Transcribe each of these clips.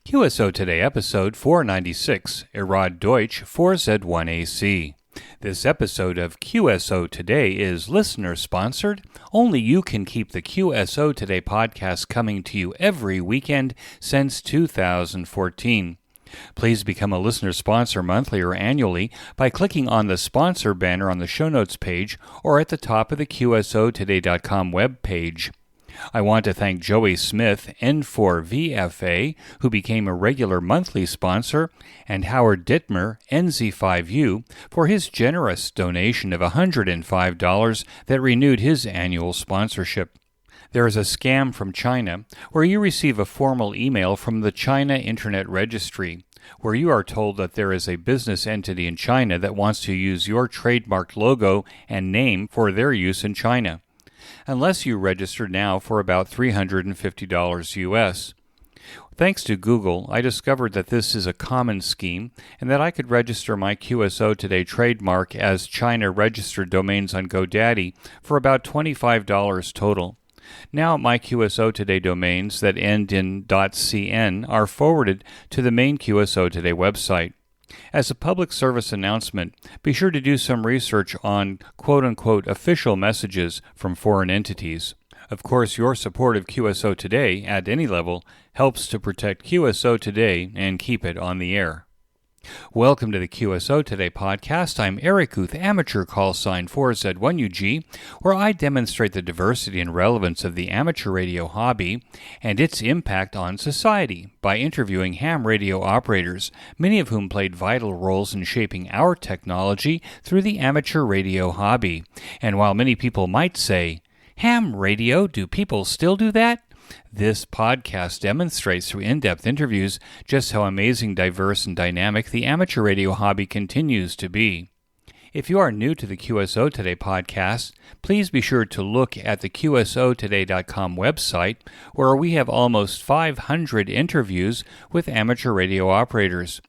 QSO Today episode 496, Irad Deutsch 4Z1AC. This episode of QSO Today is listener-sponsored. Only you can keep the QSO Today podcast coming to you every weekend since 2014. Please become a listener sponsor monthly or annually by clicking on the sponsor banner on the show notes page or at the top of the QSOtoday.com web page. I want to thank Joey Smith, N4VFA, who became a regular monthly sponsor, and Howard Dittmer, NZ5U, for his generous donation of $105 that renewed his annual sponsorship. There is a scam from China where you receive a formal email from the China Internet Registry, where you are told that there is a business entity in China that wants to use your trademarked logo and name for their use in China, unless you register now for about $350 US. Thanks to Google, I discovered that this is a common scheme and that I could register my QSO Today trademark as China registered domains on GoDaddy for about $25 total. Now my QSO Today domains that end in .cn are forwarded to the main QSO Today website. As a public service announcement, be sure to do some research on quote-unquote official messages from foreign entities. Of course, your support of QSO Today at any level helps to protect QSO Today and keep it on the air. Welcome to the QSO Today podcast. I'm Eric Huth, amateur call sign 4Z1UG, where I demonstrate the diversity and relevance of the amateur radio hobby and its impact on society by interviewing ham radio operators, many of whom played vital roles in shaping our technology through the amateur radio hobby. And while many people might say, ham radio, do people still do that? This podcast demonstrates through in-depth interviews just how amazing, diverse, and dynamic the amateur radio hobby continues to be. If you are new to the QSO Today podcast, please be sure to look at the QSOtoday.com website, where we have almost 500 interviews with amateur radio operators.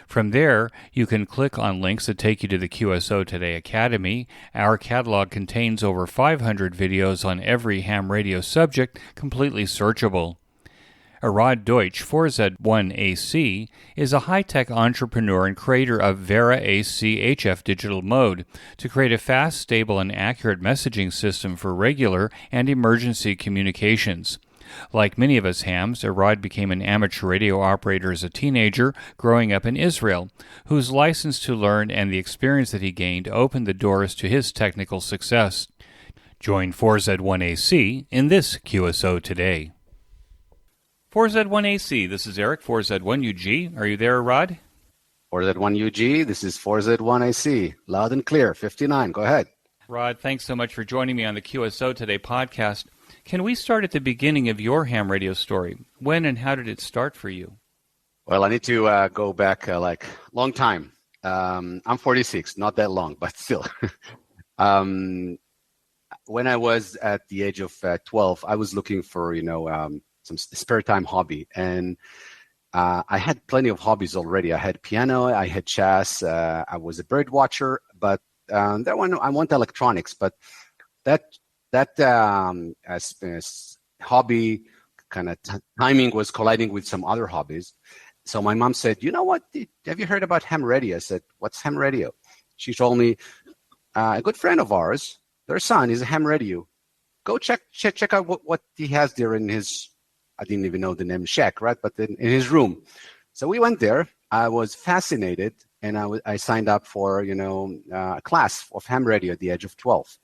From there, you can click on links that take you to the QSO Today Academy. Our catalog contains over 500 videos on every ham radio subject, completely searchable. Irad Deutsch 4Z1AC is a high-tech entrepreneur and creator of VarAC HF digital mode to create a fast, stable, and accurate messaging system for regular and emergency communications. Like many of us hams, Irad became an amateur radio operator as a teenager growing up in Israel, whose license to learn and the experience that he gained opened the doors to his technical success. Join 4Z1AC in this QSO Today. 4Z1AC, this is Eric, 4Z1UG. Are you there, Irad? 4Z1UG, this is 4Z1AC. Loud and clear, 59. Go ahead. Irad, thanks so much for joining me on the QSO Today podcast. Can we start at the beginning of your ham radio story? When and how did it start for you? Well, I need to go back long time. I'm 46, not that long, but still. When I was at the age of 12, I was looking for, some spare time hobby. And I had plenty of hobbies already. I had piano, I had chess, I was a bird watcher, but that one, I want electronics, but that hobby kind of timing was colliding with some other hobbies. So my mom said, you know what, have you heard about ham radio? I said, what's ham radio? She told me, a good friend of ours, their son is a ham radio. Go check out what he has there in his, I didn't even know the name, shack, right? But in his room. So we went there. I was fascinated, and I signed up for, a class of ham radio at the age of 12.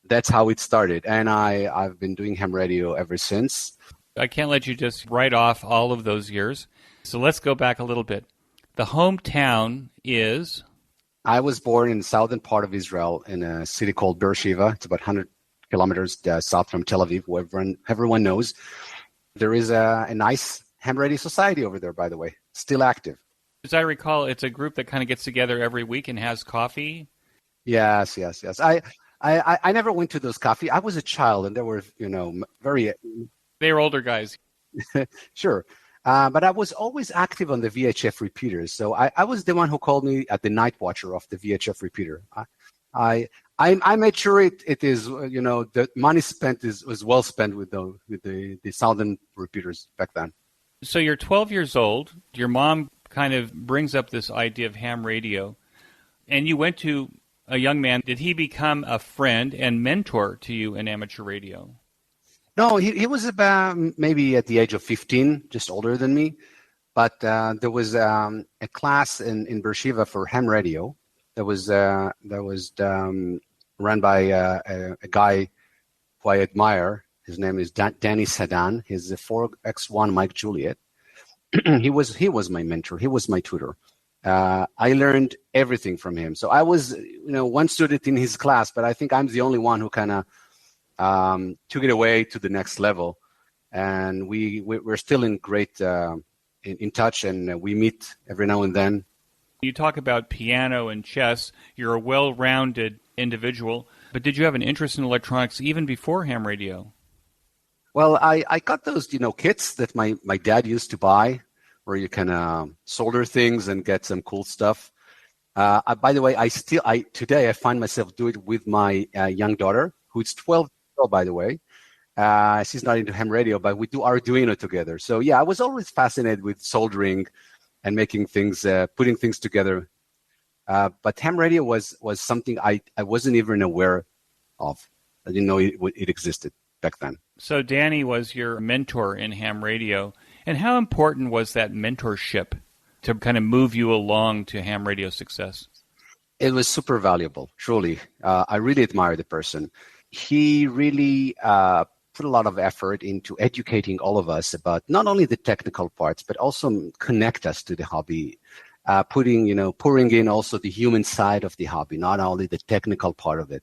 That's how it started, and I've been doing ham radio ever since. I can't let you just write off all of those years. So let's go back a little bit. The hometown is? I was born in the southern part of Israel in a city called Beersheba. It's about 100 kilometers south from Tel Aviv, where everyone knows. There is a nice ham radio society over there, by the way, still active. As I recall, it's a group that kind of gets together every week and has coffee. Yes. I never went to those coffee. I was a child, and they were, very... They were older guys. Sure. But I was always active on the VHF repeaters. So I was the one who called me at the night watcher of the VHF repeater. I made sure it is, the money spent was well spent with the southern repeaters back then. So you're 12 years old. Your mom kind of brings up this idea of ham radio, and you went to a young man. Did he become a friend and mentor to you in amateur radio? No, he was about maybe at the age of 15, just older than me. But there was a class in Beersheba for ham radio that was run by a guy who I admire. His name is Danny Sadan. He's a 4X1 Mike Juliet. He was my mentor. He was my tutor. I learned everything from him. So I was, one student in his class, but I think I'm the only one who kind of took it away to the next level. And we're still in great in touch, and we meet every now and then. You talk about piano and chess. You're a well-rounded individual, but did you have an interest in electronics even before ham radio? Well, I got those, kits that my dad used to buy, where you can solder things and get some cool stuff. By the way, today I find myself doing it with my young daughter, who's 12 years old, by the way. She's not into ham radio, but we do Arduino together. So yeah, I was always fascinated with soldering and making things, putting things together. But ham radio was something I wasn't even aware of. I didn't know it existed back then. So Danny was your mentor in ham radio. And how important was that mentorship to kind of move you along to ham radio success? It was super valuable, truly. I really admire the person. He really put a lot of effort into educating all of us about not only the technical parts, but also connect us to the hobby, pouring in also the human side of the hobby, not only the technical part of it.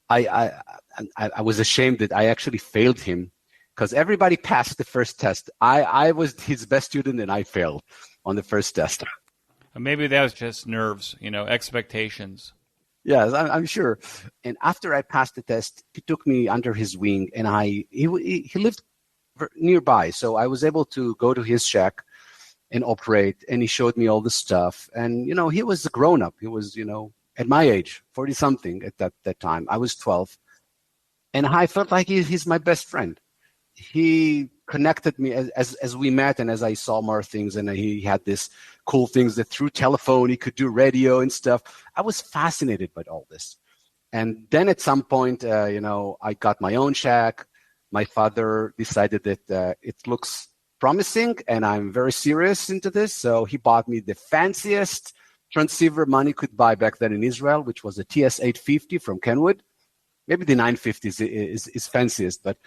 I was ashamed that I actually failed him, because everybody passed the first test. I was his best student, and I failed on the first test. Maybe that was just nerves, expectations. Yes, I'm sure. And after I passed the test, he took me under his wing, and he lived nearby, so I was able to go to his shack and operate, and he showed me all the stuff. And, he was a grown-up. He was, at my age, 40-something at that time. I was 12. And I felt like he's my best friend. He connected me as we met, and as I saw more things, and he had this cool things that through telephone he could do radio and stuff. I was fascinated by all this. And then at some point, I got my own shack. My father decided that it looks promising, and I'm very serious into this. So he bought me the fanciest transceiver money could buy back then in Israel, which was a TS-850 from Kenwood. Maybe the 950 is fanciest, but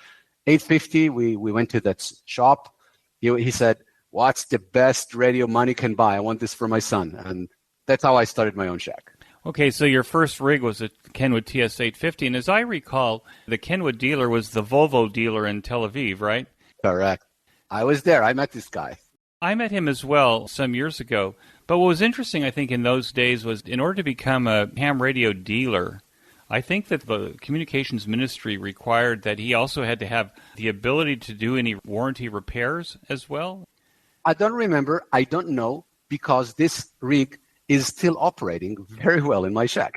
850, we went to that shop. He said, "What's the best radio money can buy? I want this for my son." And that's how I started my own shack. Okay, so your first rig was a Kenwood TS-850, and as I recall, the Kenwood dealer was the Volvo dealer in Tel Aviv, right? Correct. I was there. I met this guy. I met him as well some years ago. But what was interesting, I think, in those days was in order to become a ham radio dealer, I think that the communications ministry required that he also had to have the ability to do any warranty repairs as well. I don't remember. I don't know, because this rig is still operating very well in my shack.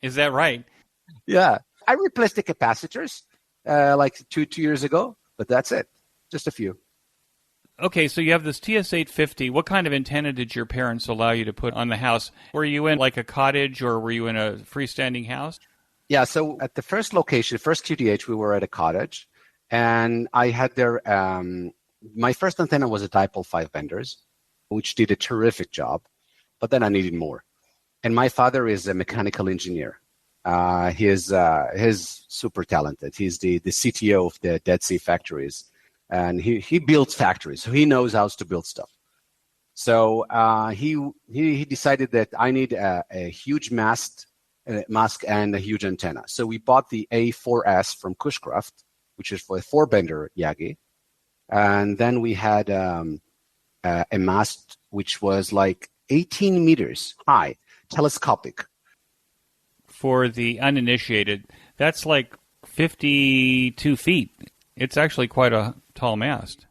Is that right? Yeah. I replaced the capacitors like two years ago, but that's it. Just a few. Okay, so you have this TS-850. What kind of antenna did your parents allow you to put on the house? Were you in like a cottage, or were you in a freestanding house? Yeah, so at the first location, first QTH, we were at a cottage, and I had there, my first antenna was a Dipole 5 benders, which did a terrific job, but then I needed more. And my father is a mechanical engineer. He's super talented. He's the CTO of the Dead Sea factories, and he builds factories, so he knows how to build stuff. So he decided that I need a huge mask and a huge antenna. So we bought the A4S from Cushcraft, which is for a 4-bender Yagi. And then we had a mast which was like 18 meters high, telescopic. For the uninitiated, that's like 52 feet. It's actually quite a tall mast.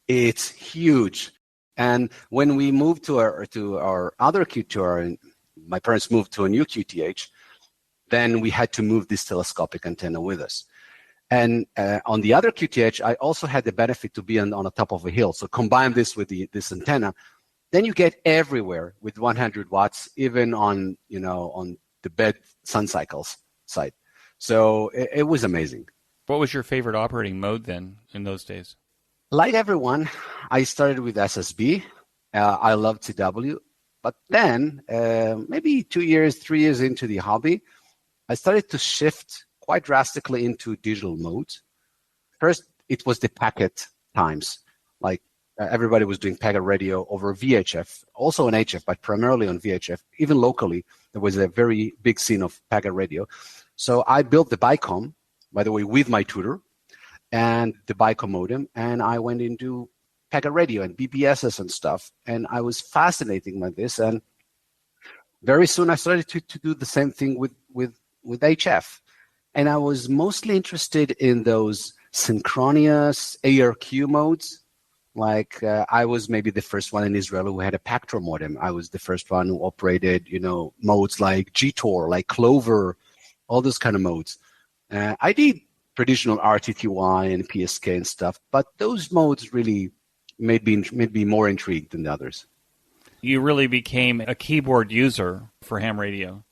It's huge. And when we moved to our other QTR, my parents moved to a new QTH, then we had to move this telescopic antenna with us. And on the other QTH, I also had the benefit to be on the top of a hill. So combine this with this antenna, then you get everywhere with 100 watts, even on the bed sun cycles side. So it was amazing. What was your favorite operating mode then in those days? Like everyone, I started with SSB. I loved CW. But then, maybe 2 years, 3 years into the hobby, I started to shift quite drastically into digital modes. First, it was the packet times. Like everybody was doing packet radio over VHF, also on HF, but primarily on VHF. Even locally, there was a very big scene of packet radio. So I built the BICOM, by the way, with my tutor, and the BICOM modem, and I went into packet radio and BBSs and stuff, and I was fascinating by this. And very soon I started to do the same thing with HF. And I was mostly interested in those synchronous ARQ modes. Like I was maybe the first one in Israel who had a Pactor modem. I was the first one who operated, modes like GTOR, like Clover, all those kind of modes. I did traditional RTTY and PSK and stuff, but those modes really made me more intrigued than the others. You really became a keyboard user for ham radio.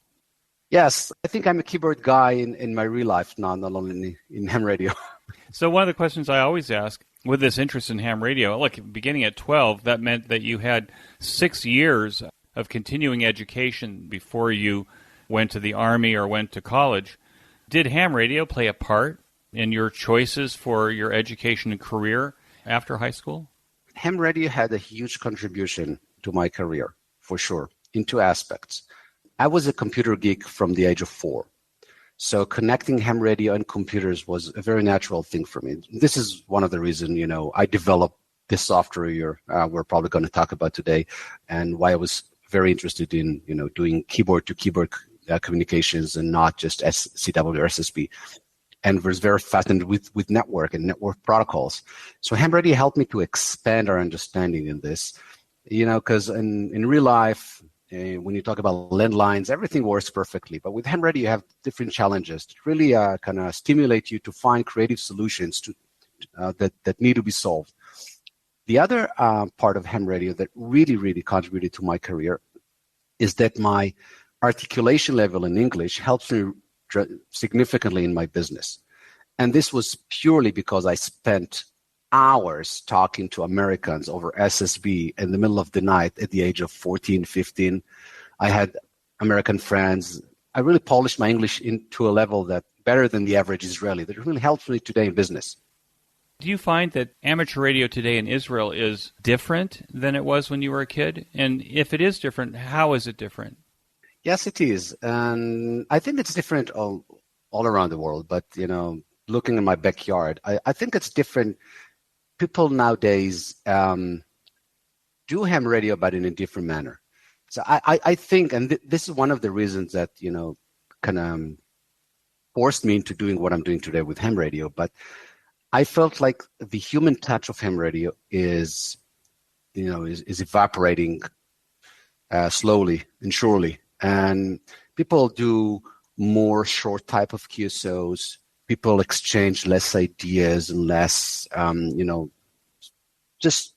Yes, I think I'm a keyboard guy in my real life now, not only in ham radio. So one of the questions I always ask with this interest in ham radio, look, beginning at 12, that meant that you had 6 years of continuing education before you went to the Army or went to college. Did ham radio play a part in your choices for your education and career after high school? Ham radio had a huge contribution to my career, for sure, in two aspects. I was a computer geek from the age of 4. So connecting ham radio and computers was a very natural thing for me. This is one of the reasons, I developed this software we're probably going to talk about today, and why I was very interested in, doing keyboard-to-keyboard communications and not just CW or SSB. And was very fascinated with network and network protocols. So ham radio helped me to expand our understanding in this, because in real life, when you talk about landlines, everything works perfectly. But with ham radio, you have different challenges that really kind of stimulate you to find creative solutions that need to be solved. The other part of ham radio that really, really contributed to my career is that my articulation level in English helps me significantly in my business. And this was purely because I spent hours talking to Americans over SSB in the middle of the night at the age of 14, 15. I had American friends. I really polished my English into a level that better than the average Israeli. That really helps me today in business. Do you find that amateur radio today in Israel is different than it was when you were a kid? And if it is different, how is it different? Yes, it is. And I think it's different all around the world. But, looking in my backyard, I think it's different. People nowadays do ham radio, but in a different manner. So I think, and this is one of the reasons that, kind of forced me into doing what I'm doing today with ham radio. But I felt like the human touch of ham radio is evaporating slowly and surely. And people do more short type of QSOs. People exchange less ideas and less, just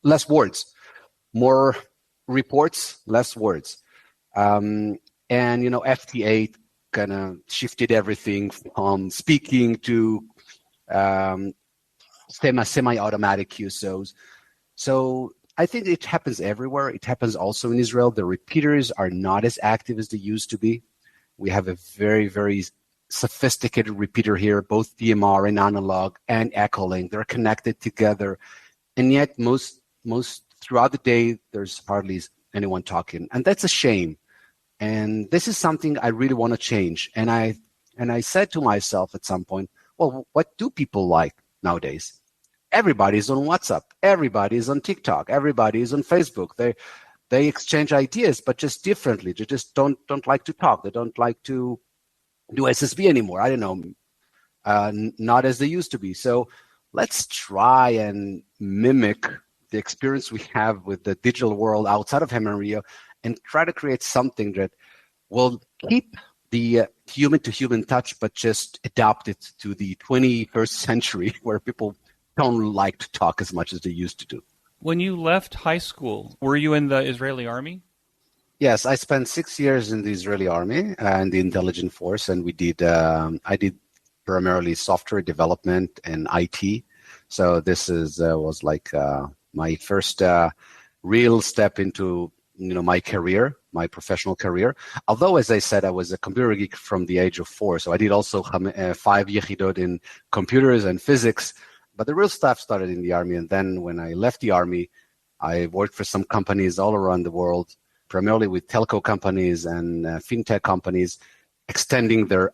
less words. More reports, less words. And, FT8 kind of shifted everything from speaking to semi-automatic QSOs. So I think it happens everywhere. It happens also in Israel. The repeaters are not as active as they used to be. We have a very, very sophisticated repeater here, both DMR and analog and Echolink. They're connected together. And yet most throughout the day, there's hardly anyone talking. And that's a shame. And this is something I really want to change. And I said to myself at some point, well, what do people like nowadays? Everybody's on WhatsApp. Everybody's on TikTok. Everybody's on Facebook. They exchange ideas, but just differently. They just don't like to talk. They don't like to do SSB anymore. I don't know, not as they used to be. So let's try and mimic the experience we have with the digital world outside of ham radio and try to create something that will keep the human-to-human touch, but just adapt it to the 21st century where people don't like to talk as much as they used to do. When you left high school, were you in the Israeli army? Yes, I spent 6 years in the Israeli army and the intelligence force, and I did primarily software development and IT. So this was like my first real step into my career, my professional career. Although, as I said, I was a computer geek from the age of 4, so I did also 5 yechidot in computers and physics. But the real stuff started in the army, and then when I left the army, I worked for some companies all around the world, primarily with telco companies and fintech companies, extending their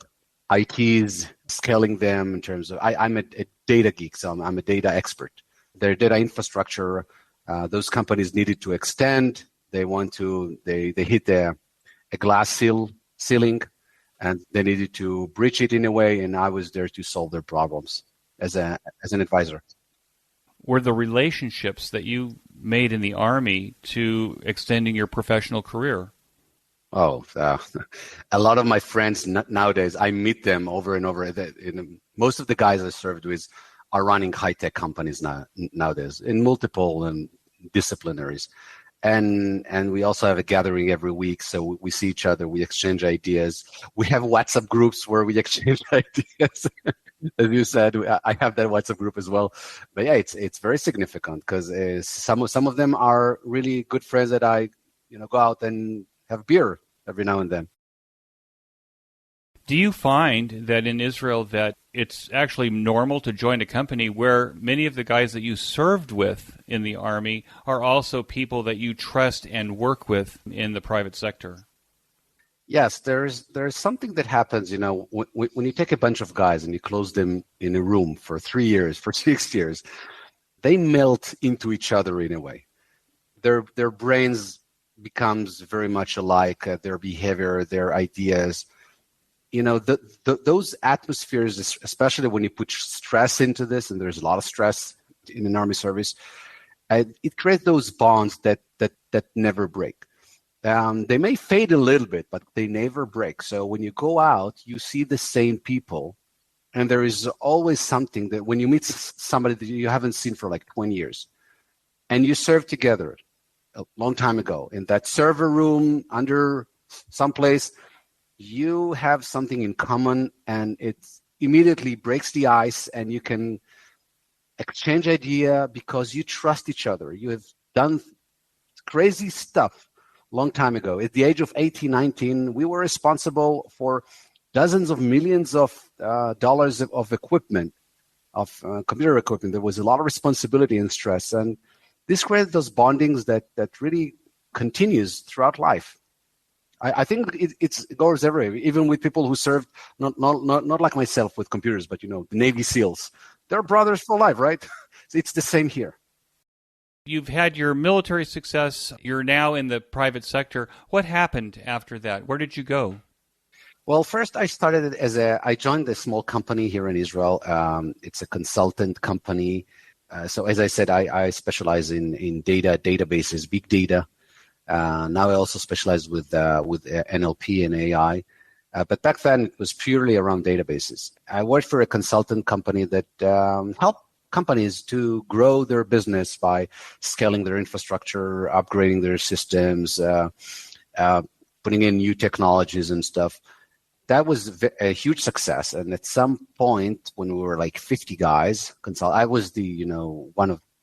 ITs, scaling them in terms of, I'm a data geek, so I'm a data expert. Their data infrastructure, those companies needed to extend. They hit a glass ceiling, and they needed to bridge it in a way, and I was there to solve their problems as an advisor. Were the relationships that you made in the army to extending your professional career? Oh, a lot of my friends nowadays, I meet them over and over. Most of the guys I served with are running high-tech companies nowadays in multiple disciplinaries. And we also have a gathering every week, so we see each other, we exchange ideas. We have WhatsApp groups where we exchange ideas. As you said, I have that WhatsApp group as well. But yeah, it's very significant because some of them are really good friends that I go out and have beer every now and then. Do you find that in Israel that it's actually normal to join a company where many of the guys that you served with in the army are also people that you trust and work with in the private sector? Yes, there's something that happens, when you take a bunch of guys and you close them in a room for 3 years, for 6 years, they melt into each other in a way. Their brains becomes very much alike, their behavior, their ideas. Those atmospheres, especially when you put stress into this, and there's a lot of stress in an army service, it creates those bonds that never break. They may fade a little bit, but they never break. So when you go out, you see the same people, and there is always something that when you meet somebody that you haven't seen for like 20 years, and you served together a long time ago in that server room under someplace, you have something in common, and it immediately breaks the ice, and you can exchange idea because you trust each other. You have done crazy stuff long time ago. At the age of 18, 19, we were responsible for dozens of millions of dollars of equipment, of computer equipment. There was a lot of responsibility and stress, and this created those bondings that really continues throughout life. I think it goes everywhere, even with people who served, not like myself with computers, but the Navy SEALs. They're brothers for life, right? It's the same here. You've had your military success. You're now in the private sector. What happened after that? Where did you go? Well, first I started I joined a small company here in Israel. It's a consultant company. So as I said, I specialize in databases, big data. Now I also specialize with NLP and AI. But back then it was purely around databases. I worked for a consultant company that helped companies to grow their business by scaling their infrastructure, upgrading their systems, putting in new technologies and stuff. That was a huge success. And at some point when we were like 50 guys, I was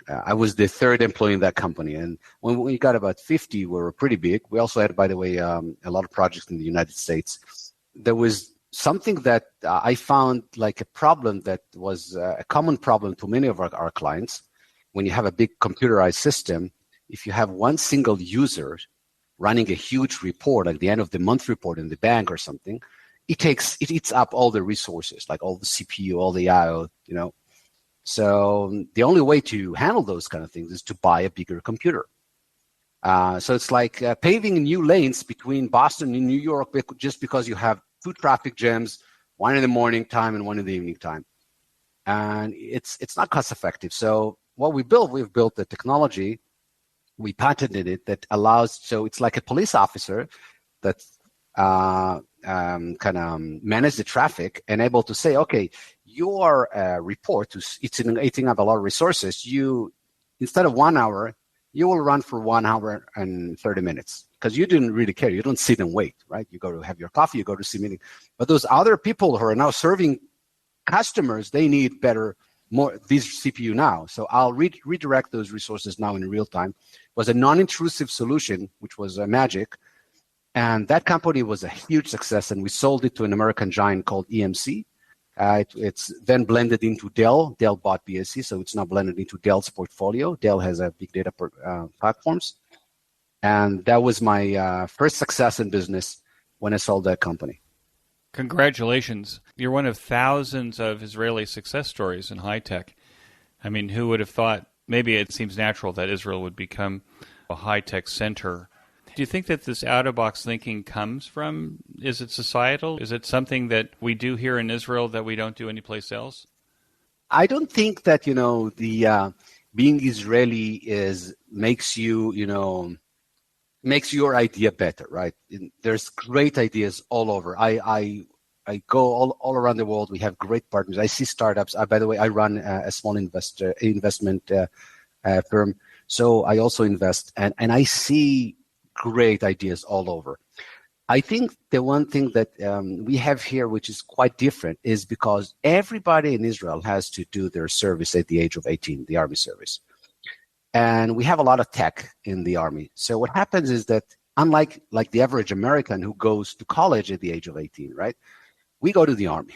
I was the third employee in that company. And when we got about 50, we were pretty big. We also had, by the way, a lot of projects in the United States. There was something that I found like a problem that was a common problem to many of our clients. When you have a big computerized system, if you have one single user running a huge report, like the end of the month report in the bank or something, it eats up all the resources, like all the CPU, all the IO, So the only way to handle those kind of things is to buy a bigger computer. So it's like paving new lanes between Boston and New York just because you have 2 traffic jams, one in the morning time and one in the evening time. And it's not cost effective. So what we've built the technology, we patented it that allows, so it's like a police officer that kind of manage the traffic and able to say, okay, your report, it's eating up a lot of resources. You, instead of 1 hour, you will run for 1 hour and 30 minutes because you didn't really care. You don't sit and wait, right? You go to have your coffee, you go to see meeting. But those other people who are now serving customers, they need more this CPU now. So I'll redirect those resources now in real time. It was a non-intrusive solution, which was magic. And that company was a huge success, and we sold it to an American giant called EMC. It's then blended into Dell. Dell bought BSC, so it's now blended into Dell's portfolio. Dell has a big data platforms. And that was my first success in business when I sold that company. Congratulations. You're one of thousands of Israeli success stories in high tech. I mean, who would have thought? Maybe it seems natural that Israel would become a high tech center. Do you think that this out-of-box thinking comes from, is it societal? Is it something that we do here in Israel that we don't do anyplace else? I don't think that, the being Israeli makes your idea better, right? There's great ideas all over. I go all around the world. We have great partners. I see startups. By the way, I run a small investment firm. So I also invest, and I see great ideas all over. I think the one thing that we have here, which is quite different, is because everybody in Israel has to do their service at the age of 18, the army service. And we have a lot of tech in the army. So what happens is that unlike the average American who goes to college at the age of 18, right? We go to the army.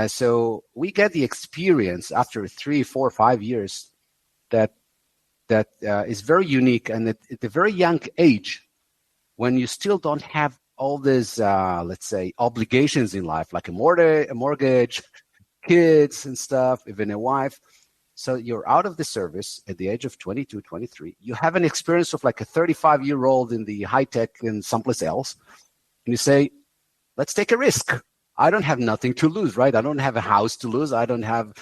So we get the experience after 3, 4, 5 years that is very unique. And at a very young age, when you still don't have all these, let's say, obligations in life, like a mortgage, kids and stuff, even a wife. So you're out of the service at the age of 22, 23. You have an experience of like a 35-year-old in the high tech and someplace else. And you say, let's take a risk. I don't have nothing to lose, right? I don't have a house to lose. I don't have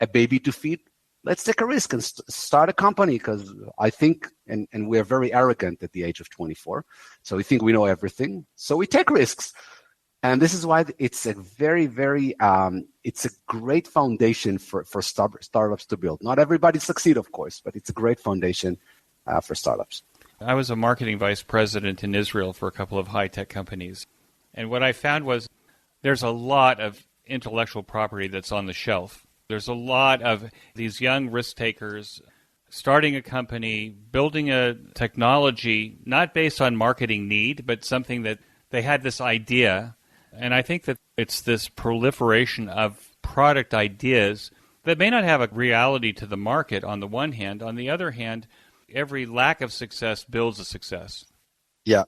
a baby to feed. Let's take a risk and start a company, because I think, and we're very arrogant at the age of 24. So we think we know everything. So we take risks. And this is why it's a very, very, it's a great foundation for startups to build. Not everybody succeed, of course, but it's a great foundation for startups. I was a marketing vice president in Israel for a couple of high-tech companies. And what I found was there's a lot of intellectual property that's on the shelf. There's a lot of these young risk takers starting a company, building a technology, not based on marketing need, but something that they had this idea. And I think that it's this proliferation of product ideas that may not have a reality to the market on the one hand. On the other hand, every lack of success builds a success. Yeah.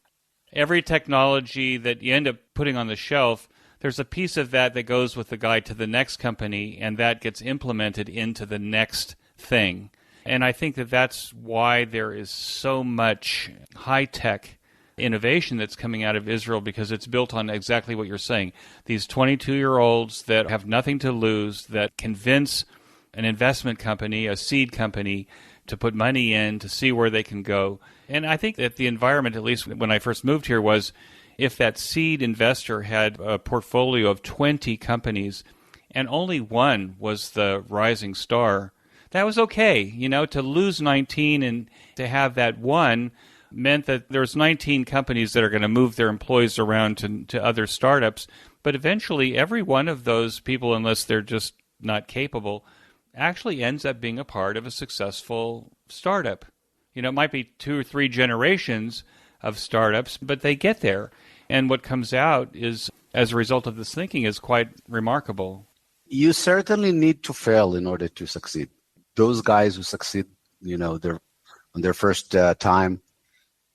Every technology that you end up putting on the shelf, there's a piece of that goes with the guy to the next company, and that gets implemented into the next thing. And I think that that's why there is so much high-tech innovation that's coming out of Israel, because it's built on exactly what you're saying. These 22-year-olds that have nothing to lose, that convince an investment company, a seed company, to put money in to see where they can go. And I think that the environment, at least when I first moved here, was if that seed investor had a portfolio of 20 companies and only one was the rising star, that was okay. To lose 19 and to have that one meant that there's 19 companies that are going to move their employees around to other startups. But eventually, every one of those people, unless they're just not capable, actually ends up being a part of a successful startup. It might be 2 or 3 generations of startups, but they get there. And what comes out is, as a result of this thinking, is quite remarkable. You certainly need to fail in order to succeed. Those guys who succeed, they're on their first time,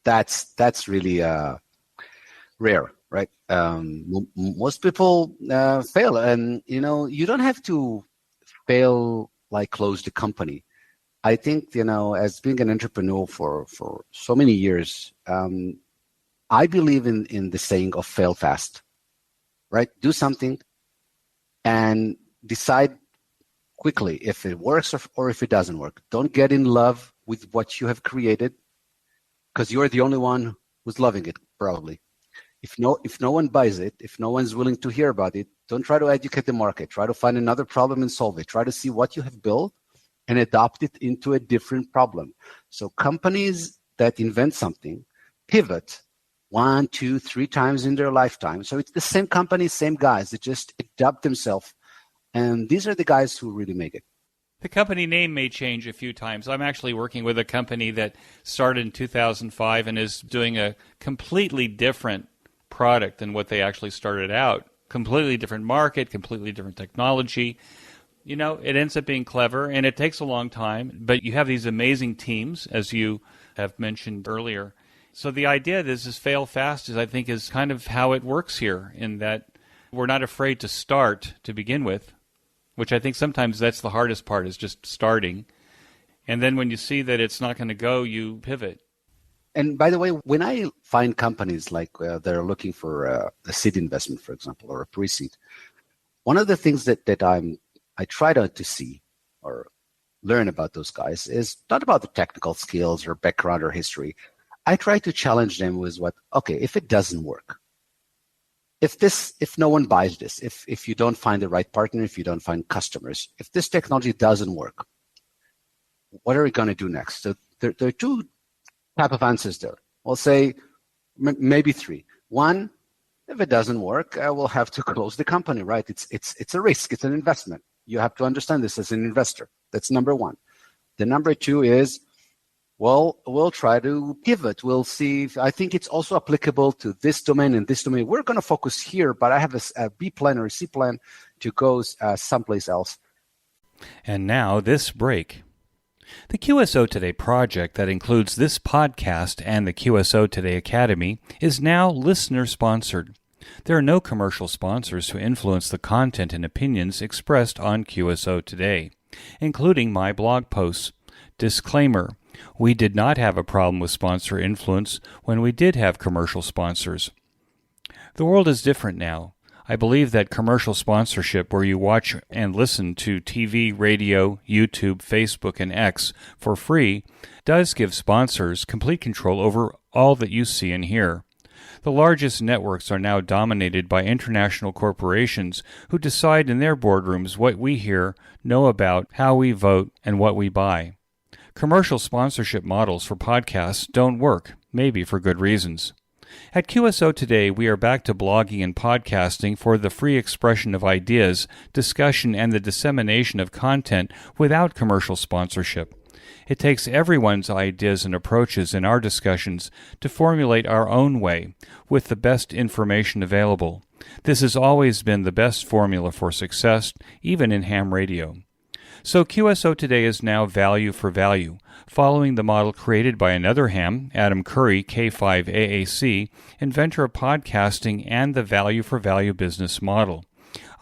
that's really rare, right? Most people fail, and you don't have to fail like close the company. I think as being an entrepreneur for so many years, I believe in the saying of fail fast, right? Do something and decide quickly if it works or if it doesn't work. Don't get in love with what you have created, because you're the only one who's loving it, probably. If no one buys it, if no one's willing to hear about it, don't try to educate the market. Try to find another problem and solve it. Try to see what you have built and adopt it into a different problem. So companies that invent something pivot 1, 2, 3 times in their lifetime. So it's the same company, same guys. They just adapt themselves. And these are the guys who really make it. The company name may change a few times. I'm actually working with a company that started in 2005 and is doing a completely different product than what they actually started out. Completely different market, completely different technology. You know, it ends up being clever, and it takes a long time, but you have these amazing teams, as you have mentioned earlier. So the idea is fail fast, I think, is kind of how it works here, in that we're not afraid to start to begin with, which I think sometimes that's the hardest part, is just starting. And then when you see that it's not going to go, you pivot. And by the way, when I find companies like they're looking for a seed investment, for example, or a pre-seed, one of the things that I try to see or learn about those guys is not about the technical skills or background or history. I try to challenge them with okay, if it doesn't work, if no one buys this, if you don't find the right partner, if you don't find customers, if this technology doesn't work, what are we going to do next? So there are 2 type of answers there. I'll say maybe 3. 1, if it doesn't work, we'll have to close the company, right? It's a risk. It's an investment. You have to understand this as an investor. That's number 1. The number 2 is, well, we'll try to pivot. We'll see. I think it's also applicable to this domain and this domain. We're going to focus here, but I have a B plan or a C plan to go someplace else. And now this break. The QSO Today project that includes this podcast and the QSO Today Academy is now listener-sponsored. There are no commercial sponsors who influence the content and opinions expressed on QSO Today, including my blog posts. Disclaimer: we did not have a problem with sponsor influence when we did have commercial sponsors. The world is different now. I believe that commercial sponsorship, where you watch and listen to TV, radio, YouTube, Facebook, and X for free, does give sponsors complete control over all that you see and hear. The largest networks are now dominated by international corporations who decide in their boardrooms what we hear, know about, how we vote, and what we buy. Commercial sponsorship models for podcasts don't work, maybe for good reasons. At QSO Today, we are back to blogging and podcasting for the free expression of ideas, discussion, and the dissemination of content without commercial sponsorship. It takes everyone's ideas and approaches in our discussions to formulate our own way, with the best information available. This has always been the best formula for success, even in ham radio. So QSO Today is now value for value, following the model created by another ham, Adam Curry, K5AAC, inventor of podcasting and the value for value business model.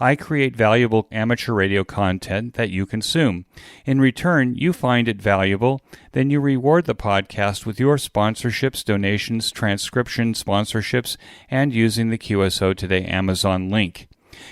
I create valuable amateur radio content that you consume. In return, you find it valuable, then you reward the podcast with your sponsorships, donations, transcription sponsorships, and using the QSO Today Amazon link.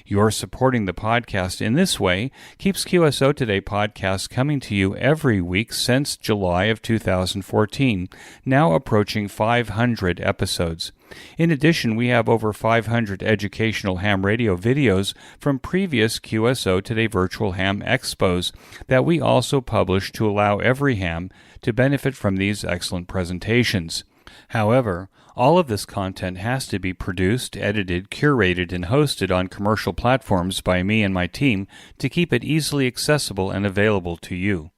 Your supporting the podcast in this way keeps QSO Today podcasts coming to you every week since July of 2014, now approaching 500 episodes. In addition, we have over 500 educational ham radio videos from previous QSO Today Virtual Ham Expos that we also publish to allow every ham to benefit from these excellent presentations. However, all of this content has to be produced, edited, curated, and hosted on commercial platforms by me and my team to keep it easily accessible and available to you.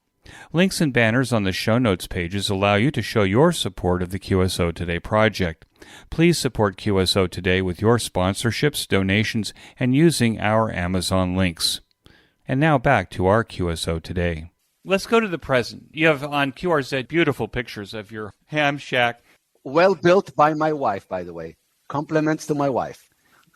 Links and banners on the show notes pages allow you to show your support of the QSO Today project. Please support QSO Today with your sponsorships, donations, and using our Amazon links. And now back to our QSO Today. Let's go to the present. You have on QRZ beautiful pictures of your ham shack. Well built by my wife, by the way. Compliments to my wife.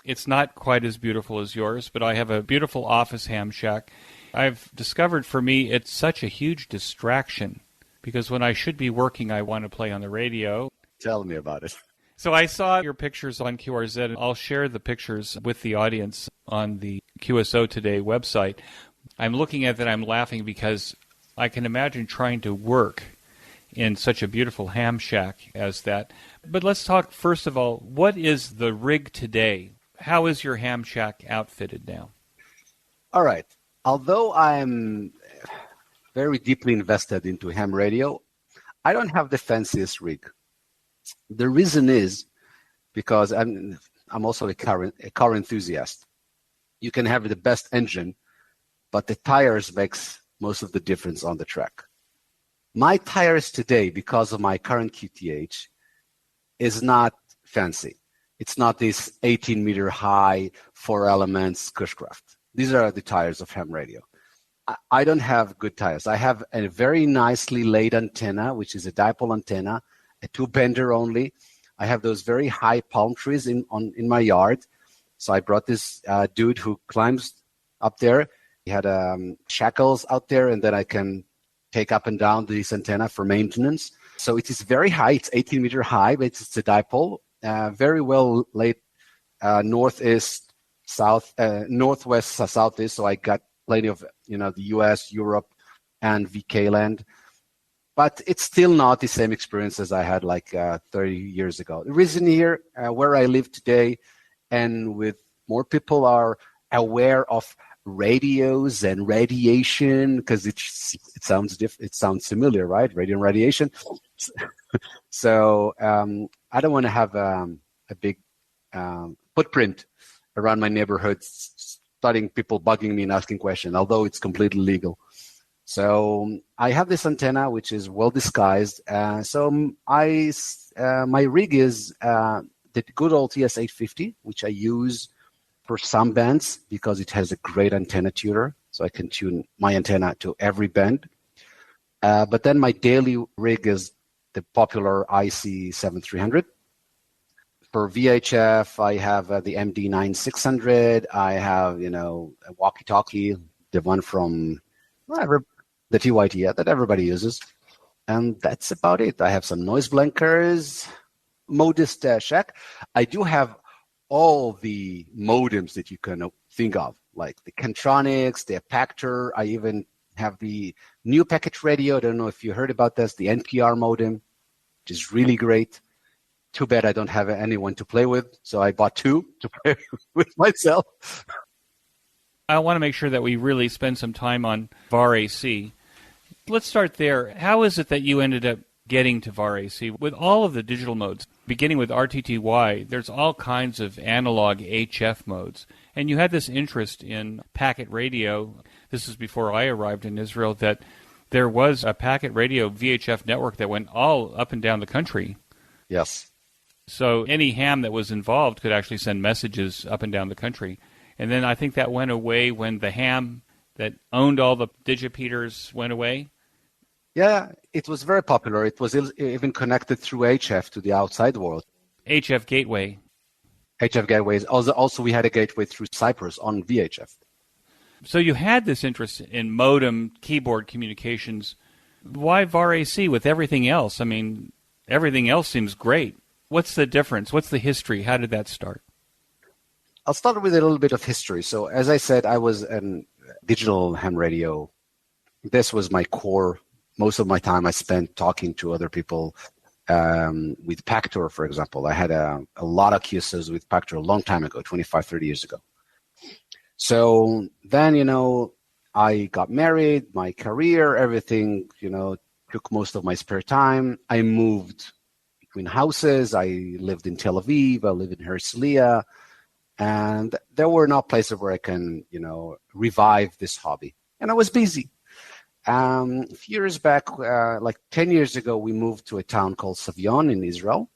It's not quite as beautiful as yours, but I have a beautiful office ham shack. I've discovered for me it's such a huge distraction because when I should be working, I want to play on the radio. Tell me about it. So I saw your pictures on QRZ, and I'll share the pictures with the audience on the QSO Today website. I'm looking at that, I'm laughing because I can imagine trying to work in such a beautiful ham shack as that. But let's talk, first of all, what is the rig today? How is your ham shack outfitted now? All right. Although I'm very deeply invested into ham radio, I don't have the fanciest rig. The reason is because I'm also a car enthusiast. You can have the best engine, but the tires makes most of the difference on the track. My tires today, because of my current QTH, is not fancy. It's not this 18-meter high, 4 elements Cushcraft. These are the tires of ham radio. I don't have good tires. I have a very nicely laid antenna, which is a dipole antenna, a 2-bender only. I have those very high palm trees in my yard. So I brought this dude who climbs up there. He had shackles out there, and then I can take up and down this antenna for maintenance. So it is very high. It's 18-meter high, but it's a dipole. Very well laid northeast, south, northwest, southeast. So I got plenty of, the U.S., Europe, and VK land. But it's still not the same experience as I had like 30 years ago. The reason here, where I live today, and with more people are aware of radios and radiation, because it sounds it sounds familiar, right? Radio and radiation. So I don't want to have a big footprint around my neighborhood, starting people bugging me and asking questions, although it's completely legal. So I have this antenna, which is well disguised. So my rig is the good old TS850, which I use for some bands because it has a great antenna tuner. So I can tune my antenna to every band. But then my daily rig is the popular IC7300. For VHF, I have the MD9600. I have, a walkie-talkie, the one from the TYT that everybody uses. And that's about it. I have some noise blankers, modest shack. I do have all the modems that you can think of, like the Kentronics, the Pactor. I even have the new package radio. I don't know if you heard about this, the NPR modem, which is really great. Too bad I don't have anyone to play with, so I bought 2 to play with myself. I want to make sure that we really spend some time on VarAC. Let's start there. How is it that you ended up getting to VarAC? With all of the digital modes, beginning with RTTY, there's all kinds of analog HF modes. And you had this interest in packet radio. This is before I arrived in Israel, that there was a packet radio VHF network that went all up and down the country. Yes. So any ham that was involved could actually send messages up and down the country. And then I think that went away when the ham that owned all the digipeaters went away. Yeah, it was very popular. It was even connected through HF to the outside world. HF gateway. HF gateways. Also, we had a gateway through Cyprus on VHF. So you had this interest in modem keyboard communications. Why VarAC with everything else? I mean, everything else seems great. What's the difference? What's the history? How did that start? I'll start with a little bit of history. So as I said, I was a digital ham radio. This was my core. Most of my time I spent talking to other people with Pactor, for example. I had a lot of QSOs with Pactor a long time ago, 25, 30 years ago. So then, I got married, my career, everything, took most of my spare time. I moved between houses. I lived in Tel Aviv. I lived in Herzliya. And there were no places where I can, revive this hobby. And I was busy. A few years back, like 10 years ago, we moved to a town called Savion in Israel.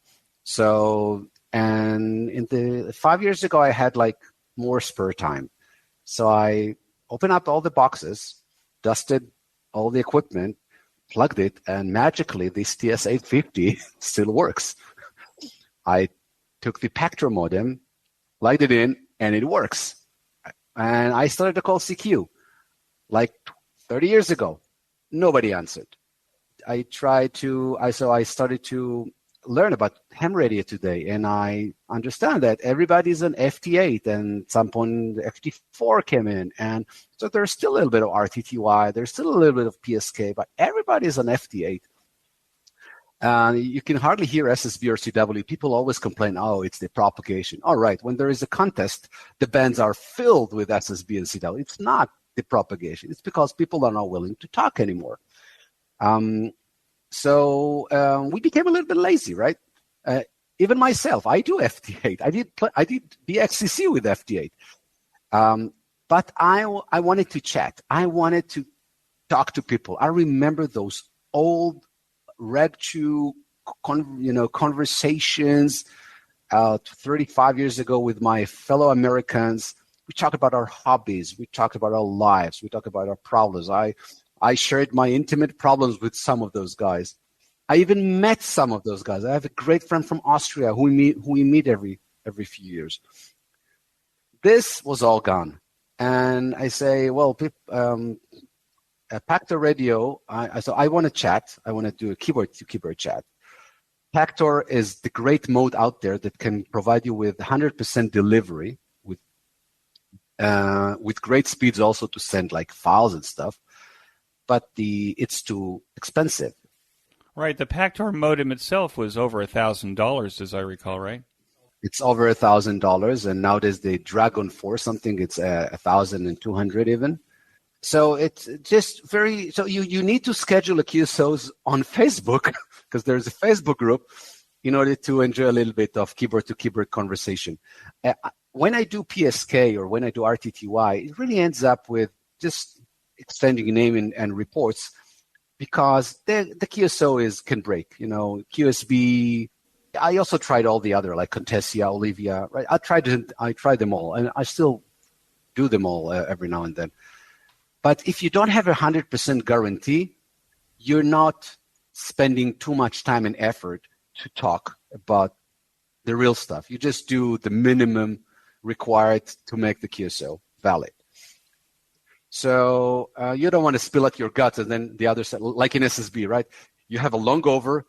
So, and in the 5 years ago, I had like more spare time. So I opened up all the boxes, dusted all the equipment, plugged it, and magically this TS850 still works. I took the Pactor modem, plugged it in, and it works. And I started to call CQ like 30 years ago. Nobody answered. I started to learn about ham radio today, and I understand that everybody's an FT8, and at some point the FT4 came in, and so there's still a little bit of RTTY, there's still a little bit of PSK, but everybody's an FT8. You can hardly hear SSB or CW. People always complain, oh, it's the propagation. All right, when there is a contest, the bands are filled with SSB and CW. It's not the propagation. It's because people are not willing to talk anymore. So we became a little bit lazy, right? Even myself, I do FT8. I did the XCC with FT8. But I wanted to chat. I wanted to talk to people. I remember those old RegChew, conversations 35 years ago with my fellow Americans. We talked about our hobbies. We talked about our lives. We talked about our problems. I shared my intimate problems with some of those guys. I even met some of those guys. I have a great friend from Austria who we meet every few years. This was all gone. And I say, well, Pactor Radio, so I want to chat. I want to do a keyboard-to-keyboard chat. Pactor is the great mode out there that can provide you with 100% delivery, with great speeds also to send like files and stuff. But it's too expensive. Right. The Pactor modem itself was over $1,000, as I recall, right? It's over $1,000, and now there's the Dragon 4 something. It's 1,200 even. So it's just very. So you need to schedule a QSOs on Facebook because there's a Facebook group in order to enjoy a little bit of keyboard-to-keyboard conversation. When I do PSK or when I do RTTY, it really ends up with just extending name and reports because the QSO can break. QSB. I also tried all the other like Contessia, Olivia. Right? I tried them all, and I still do them all every now and then. But if you don't have 100% guarantee, you're not spending too much time and effort to talk about the real stuff. You just do the minimum required to make the QSO valid. So you don't want to spill out your guts and then the other side, like in SSB, right? You have a long over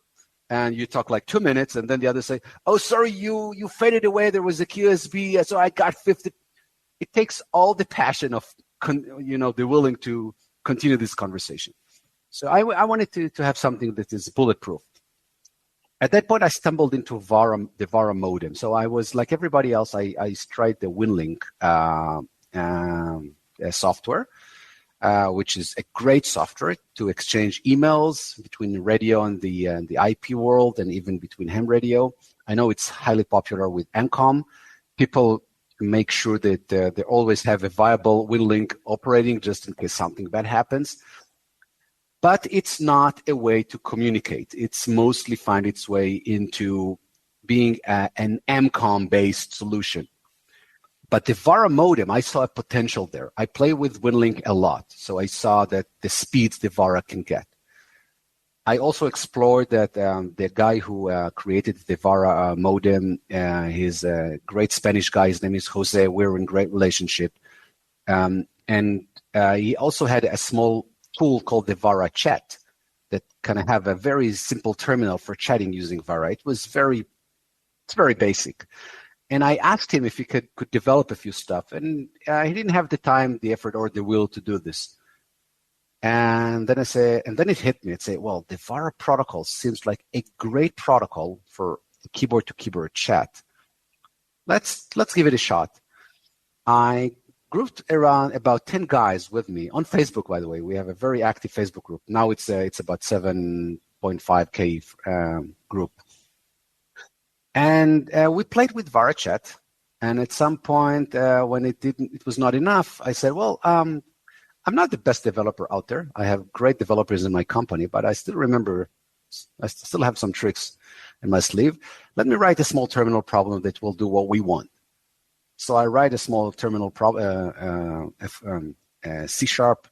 and you talk like 2 minutes and then the other say, oh, sorry, you faded away. There was a QSB, so I got 50. It takes all the passion of they're willing to continue this conversation. So I wanted to have something that is bulletproof. At that point, I stumbled into the VARA modem. So I was like everybody else. I tried the WinLink software, which is a great software to exchange emails between the radio and the IP world, and even between ham radio. I know it's highly popular with Encom. People make sure that they always have a viable WinLink operating just in case something bad happens. But it's not a way to communicate. It's mostly find its way into being an MCOM-based solution. But the VARA modem, I saw a potential there. I play with WinLink a lot, so I saw that the speeds the VARA can get. I also explored that the guy who created the VARA modem, he's a great Spanish guy. His name is Jose. We're in great relationship. And he also had a small tool called the VARA Chat that kind of have a very simple terminal for chatting using VARA. It's very basic. And I asked him if he could develop a few stuff. And he didn't have the time, the effort, or the will to do this. And then it hit me. I'd say, well, the VARA protocol seems like a great protocol for keyboard-to-keyboard chat. Let's give it a shot. I grouped around about 10 guys with me on Facebook. By the way, we have a very active Facebook group. Now it's about 7.5K group. And we played with VARA chat. And at some point, when it was not enough, I said, well, I'm not the best developer out there. I have great developers in my company, but I still have some tricks in my sleeve. Let me write a small terminal problem that will do what we want. So I write a small terminal C#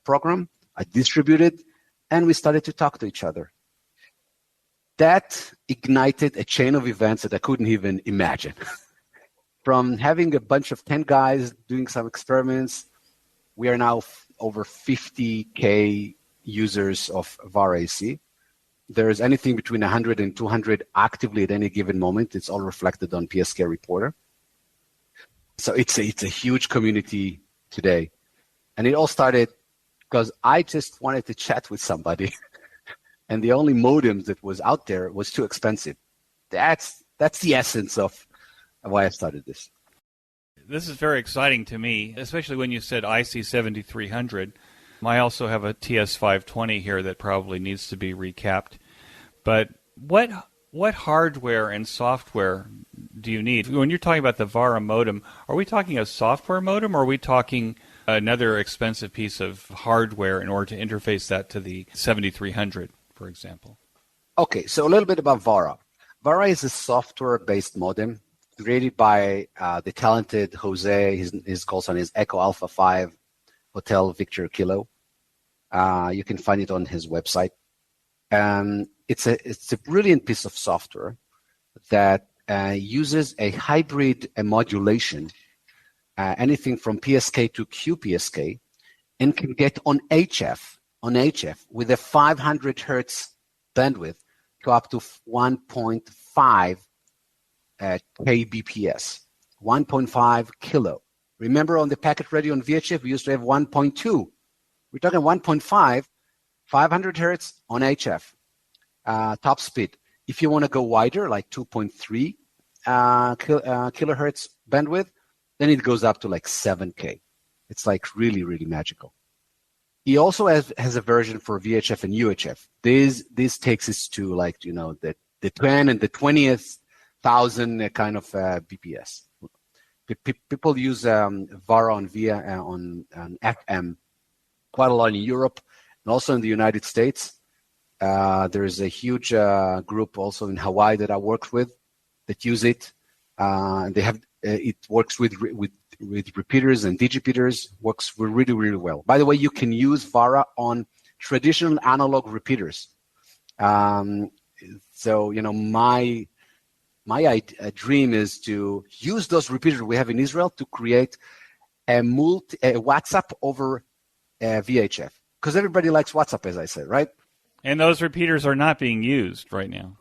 program. I distribute it, and we started to talk to each other. That ignited a chain of events that I couldn't even imagine. From having a bunch of 10 guys doing some experiments, we are now over 50K users of VarAC. There is anything between 100 and 200 actively at any given moment. It's all reflected on PSK Reporter. So it's a huge community today. And it all started because I just wanted to chat with somebody. and the only modem that was out there was too expensive. That's the essence of why I started this. This is very exciting to me, especially when you said IC7300. I also have a TS520 here that probably needs to be recapped. But what hardware and software do you need? When you're talking about the VarAC modem, are we talking a software modem, or are we talking another expensive piece of hardware in order to interface that to the 7300, for example? Okay, so a little bit about VarAC. VarAC is a software-based modem created by the talented Jose. His call sign is Echo Alpha 5 Hotel Victor Kilo. You can find it on his website. It's a brilliant piece of software that uses a hybrid modulation, anything from PSK to QPSK, and can get on HF with a 500 hertz bandwidth to up to 1.5 kbps, 1.5 kilo. Remember, on the packet radio on VHF, we used to have 1.2. We're talking 1.5, 500 hertz on HF, top speed. If you want to go wider, like 2.3 kilohertz bandwidth, then it goes up to like 7K. It's like really, really magical. He also has a version for VHF and UHF. This takes us to like, you know, the 10 and the 20th thousand kind of BPS. People use VarAC on FM quite a lot in Europe and also in the United States. There is a huge group also in Hawaii that I worked with that use it. They have it works with repeaters and digipeaters. Works really, really well. By the way, you can use VarAC on traditional analog repeaters. So you know, my dream is to use those repeaters we have in Israel to create a WhatsApp over VHF, because everybody likes WhatsApp, as I said, right? And those repeaters are not being used right now.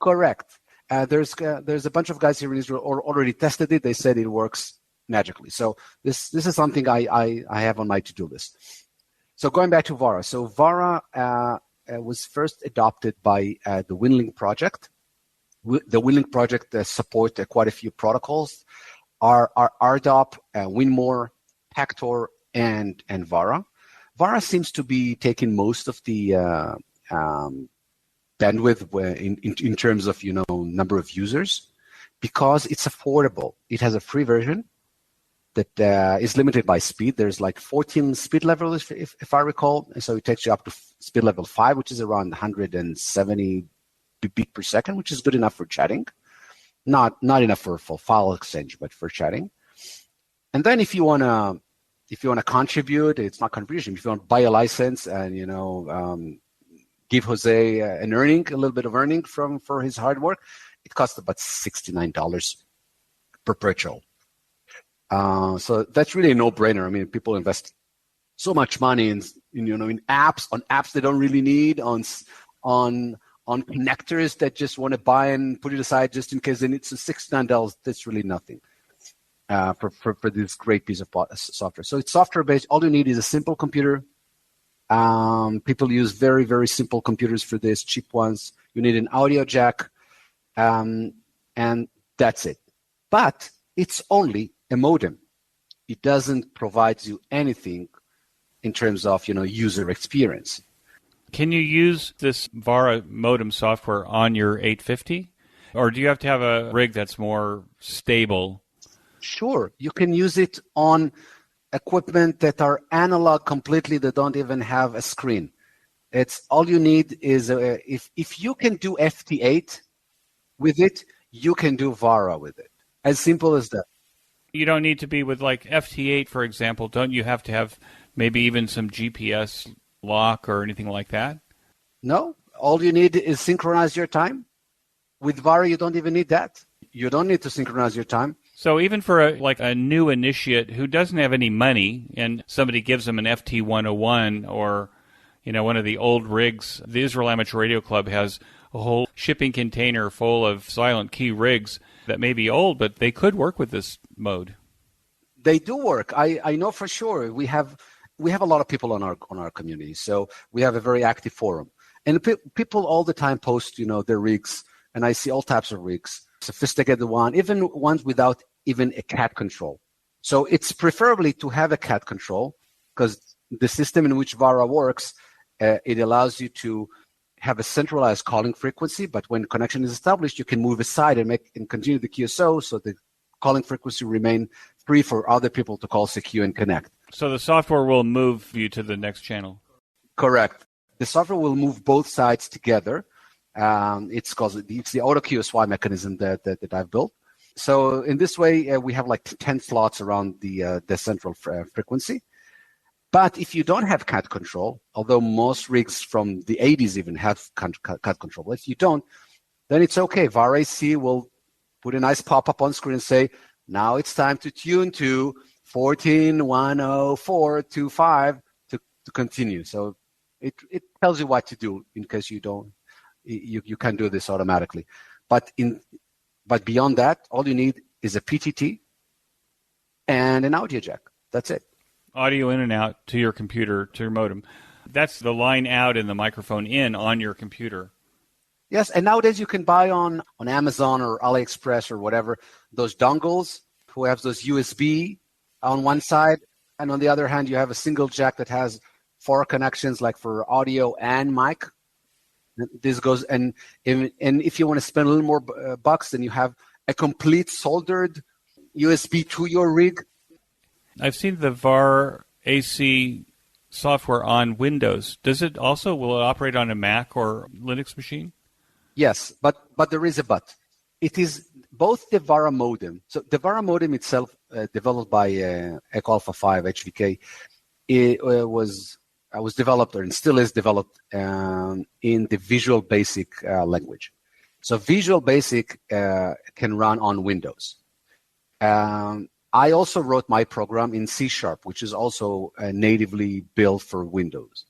Correct. There's a bunch of guys here in Israel already tested it. They said it works magically. So this is something I have on my to-do list. So going back to VarAC. So VarAC was first adopted by the WinLink project. The WinLink project support quite a few protocols. Are RDOP, WinMore, Pactor, and VarAC. VarAC seems to be taking most of the bandwidth in terms of, you know, number of users, because it's affordable. It has a free version that is limited by speed. There's like 14 speed levels, if I recall. And so it takes you up to speed level 5, which is around 170 beat per second, which is good enough for chatting. Not enough for file exchange, but for chatting. And then if you wanna contribute, it's not contribution. If you want to buy a license and, you know, give Jose a little bit of earning for his hard work, it costs about $69 per perpetual. So that's really a no-brainer. I mean, people invest so much money in apps they don't really need, on connectors that just want to buy and put it aside just in case. Then it's $69. That's really nothing for this great piece of software. So it's software-based. All you need is a simple computer. People use very, very simple computers for this, cheap ones. You need an audio jack, and that's it. But it's only a modem. It doesn't provide you anything in terms of, you know, user experience. Can you use this VarAC modem software on your 850? Or do you have to have a rig that's more stable? Sure. You can use it on equipment that are analog completely, that don't even have a screen. It's all you need is if you can do FT8 with it, you can do VarAC with it. As simple as that. You don't need to be with like FT8, for example. Don't you have to have maybe even some GPS lock or anything like that? No. All you need is synchronize your time. With VarAC, you don't even need that. You don't need to synchronize your time. So even for a new initiate who doesn't have any money, and somebody gives them an FT101 or, you know, one of the old rigs, the Israel Amateur Radio Club has a whole shipping container full of silent key rigs that may be old, but they could work with this mode. They do work. I know for sure. We have a lot of people on our community, so we have a very active forum. And people all the time post, their rigs, and I see all types of rigs, sophisticated one, even ones without even a cat control. So it's preferably to have a cat control, because the system in which VarA works, it allows you to have a centralized calling frequency, but when connection is established, you can move aside and continue the QSO, so the calling frequency remain free for other people to call secure and connect. So the software will move you to the next channel. Correct. The software will move both sides together. It's the auto QSY mechanism that I've built. So in this way, we have like 10 slots around the central frequency. But if you don't have cat control, although most rigs from the 80s even have cat control, but if you don't, then it's okay. VarAC will put a nice pop-up on screen and say, now it's time to tune to 14.104.25 to continue. So it tells you what to do in case you don't. You can do this automatically. But beyond that, all you need is a PTT and an audio jack. That's it. Audio in and out to your computer, to your modem. That's the line out and the microphone in on your computer. Yes, and nowadays you can buy on Amazon or AliExpress or whatever those dongles who have those USB on one side, and on the other hand you have a single jack that has 4 connections, like for audio and mic. This goes, and if you want to spend a little more bucks, then you have a complete soldered USB to your rig. I've seen the VarAC software on Windows. Will it operate on a Mac or Linux machine? Yes, but there is a but. It is both the VarA modem. So the VarA modem itself, developed by Echo Alpha 5 HVK, it was developed, and still is developed, in the Visual Basic language. So Visual Basic can run on Windows. I also wrote my program in C#, which is also natively built for Windows.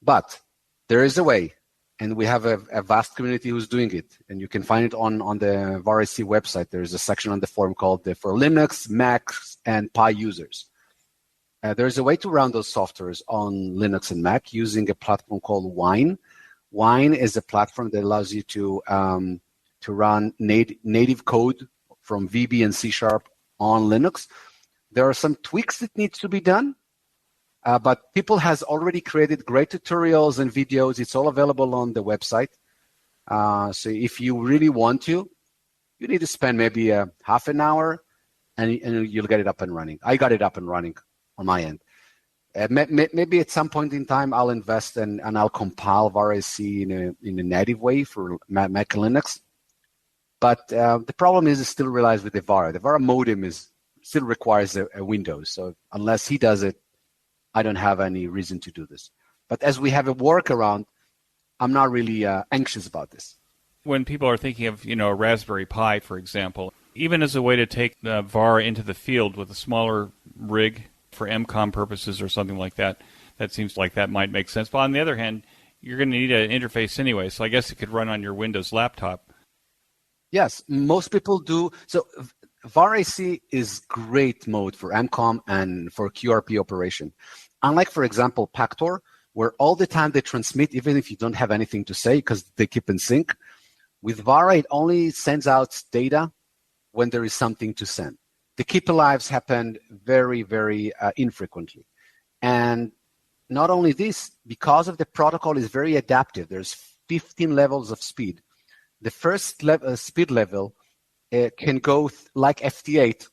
But there is a way, and we have a vast community who's doing it, and you can find it on the VarAC website. There is a section on the forum called for Linux, Macs, and Pi users. There's a way to run those softwares on Linux and Mac using a platform called Wine. Wine is a platform that allows you to run native code from VB and C# on Linux. There are some tweaks that need to be done, but people has already created great tutorials and videos. It's all available on the website. So if you really want to, you need to spend maybe half an hour, and you'll get it up and running. I got it up and running on my end. Maybe at some point in time I'll invest and I'll compile VarAC in a native way for Mac and Linux. But the problem is it still relies with the VarA. The VarA modem still requires a Windows. So unless he does it, I don't have any reason to do this. But as we have a workaround, I'm not really anxious about this. When people are thinking of, a Raspberry Pi, for example, even as a way to take the VarA into the field with a smaller rig for MCOM purposes or something like that, that seems like that might make sense. But on the other hand, you're going to need an interface anyway, so I guess it could run on your Windows laptop. Yes, most people do. So VarAC is great mode for MCOM and for QRP operation. Unlike, for example, Pactor, where all the time they transmit, even if you don't have anything to say, because they keep in sync. With VarA, it only sends out data when there is something to send. The keep alives happen very, very infrequently. And not only this, because of the protocol is very adaptive, there's 15 levels of speed. The first speed level can go like FT8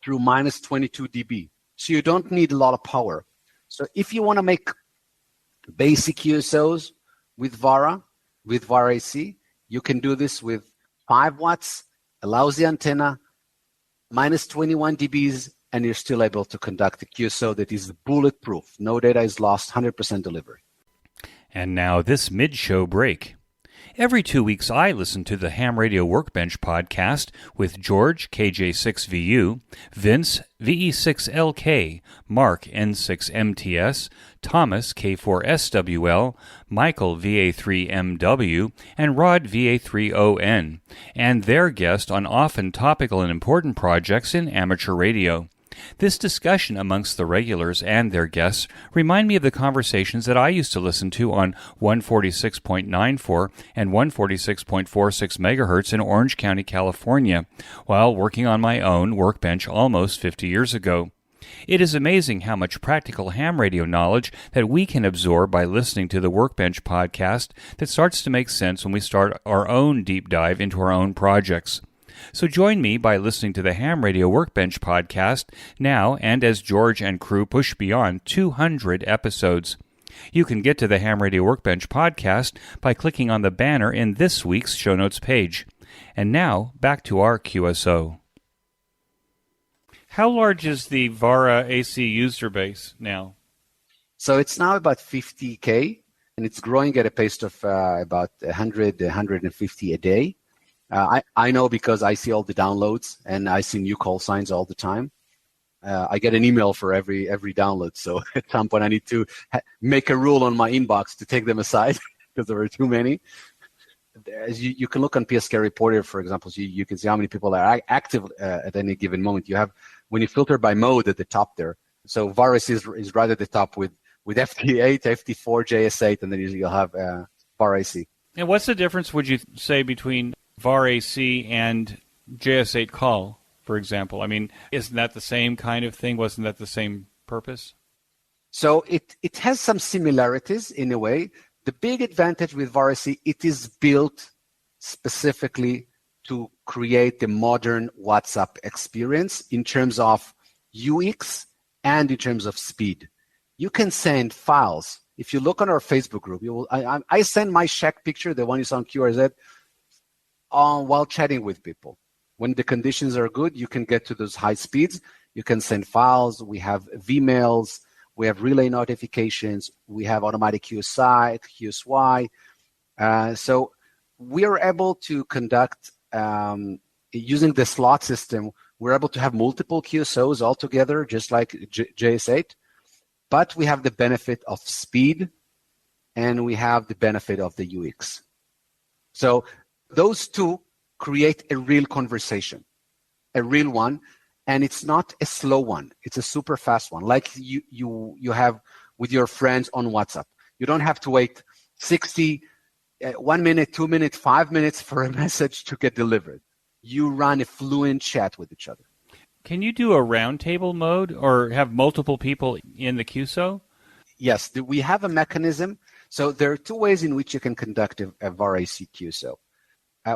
through minus 22 dB. So you don't need a lot of power. So if you want to make basic QSOs with VarA, with VarAC, you can do this with 5 watts, a lousy antenna, minus 21 dBs, and you're still able to conduct a QSO that is bulletproof. No data is lost, 100% delivery. And now this mid-show break. Every 2 weeks, I listen to the Ham Radio Workbench podcast with George, KJ6VU, Vince, VE6LK, Mark, N6MTS, Thomas, K4SWL, Michael, VA3MW, and Rod, VA3ON, and their guest on often topical and important projects in amateur radio. This discussion amongst the regulars and their guests remind me of the conversations that I used to listen to on 146.94 and 146.46 megahertz in Orange County, California, while working on my own workbench almost 50 years ago. It is amazing how much practical ham radio knowledge that we can absorb by listening to the Workbench podcast that starts to make sense when we start our own deep dive into our own projects. So join me by listening to the Ham Radio Workbench podcast now and as George and crew push beyond 200 episodes. You can get to the Ham Radio Workbench podcast by clicking on the banner in this week's show notes page. And now, back to our QSO. How large is the VarAC user base now? So it's now about 50K, and it's growing at a pace of about 100, 150 a day. I know because I see all the downloads, and I see new call signs all the time. I get an email for every download, so at some point I need to make a rule on my inbox to take them aside because there are too many. As you can look on PSK Reporter, for example, so you can see how many people are active at any given moment. You have, when you filter by mode at the top there, so VarAC is right at the top with FT8, FT4, JS8, and then you'll have VarAC. And what's the difference, would you say, between VarAC and JS8 call, for example? I mean, isn't that the same kind of thing? Wasn't that the same purpose? So it has some similarities in a way. The big advantage with VarAC, it is built specifically to create the modern WhatsApp experience in terms of UX and in terms of speed. You can send files. If you look on our Facebook group, I send my shack picture, the one you saw on QRZ, while chatting with people. When the conditions are good, you can get to those high speeds. You can send files. We have VMails. We have relay notifications. We have automatic QSY. So we are able to conduct, using the slot system, we're able to have multiple QSOs all together, just like JS8. But we have the benefit of speed, and we have the benefit of the UX. So those two create a real conversation, a real one. And it's not a slow one. It's a super fast one, like you have with your friends on WhatsApp. You don't have to wait 1 minute, 2 minutes, 5 minutes for a message to get delivered. You run a fluent chat with each other. Can you do a roundtable mode or have multiple people in the QSO? Yes, we have a mechanism. So there are two ways in which you can conduct a VarAC QSO.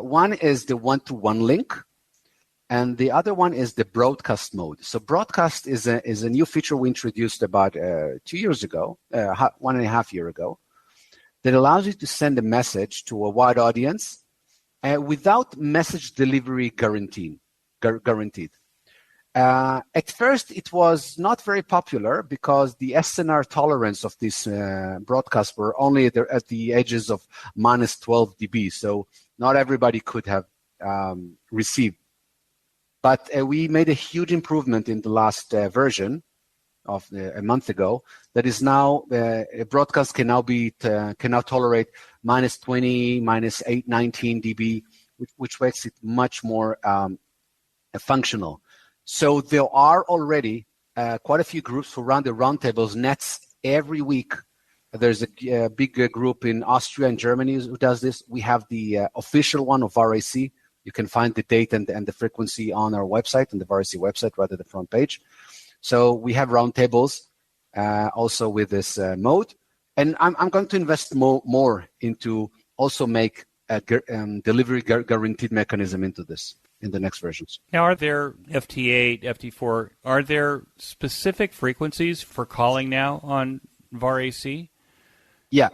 One is the one-to-one link. And the other one is the broadcast mode. So broadcast is a new feature we introduced about 2 years ago, 1.5 years ago, that allows you to send a message to a wide audience without message delivery guaranteed. At first, it was not very popular because the SNR tolerance of this broadcast were only at the edges of minus 12 dB. So not everybody could have received. But we made a huge improvement in the last version of a month ago. That is now a broadcast can now tolerate minus 20, minus 19 dB, which makes it much more functional. So there are already quite a few groups who run the roundtables nets every week. There's a big group in Austria and Germany who does this. We have the official one of VarAC. You can find the date and the frequency on our website, on the VarAC website, right at the front page. So we have roundtables also with this mode. And I'm going to invest more into also make a delivery guaranteed mechanism into this in the next versions. Now, are there FT8, FT4, are there specific frequencies for calling now on VarAC? Yeah.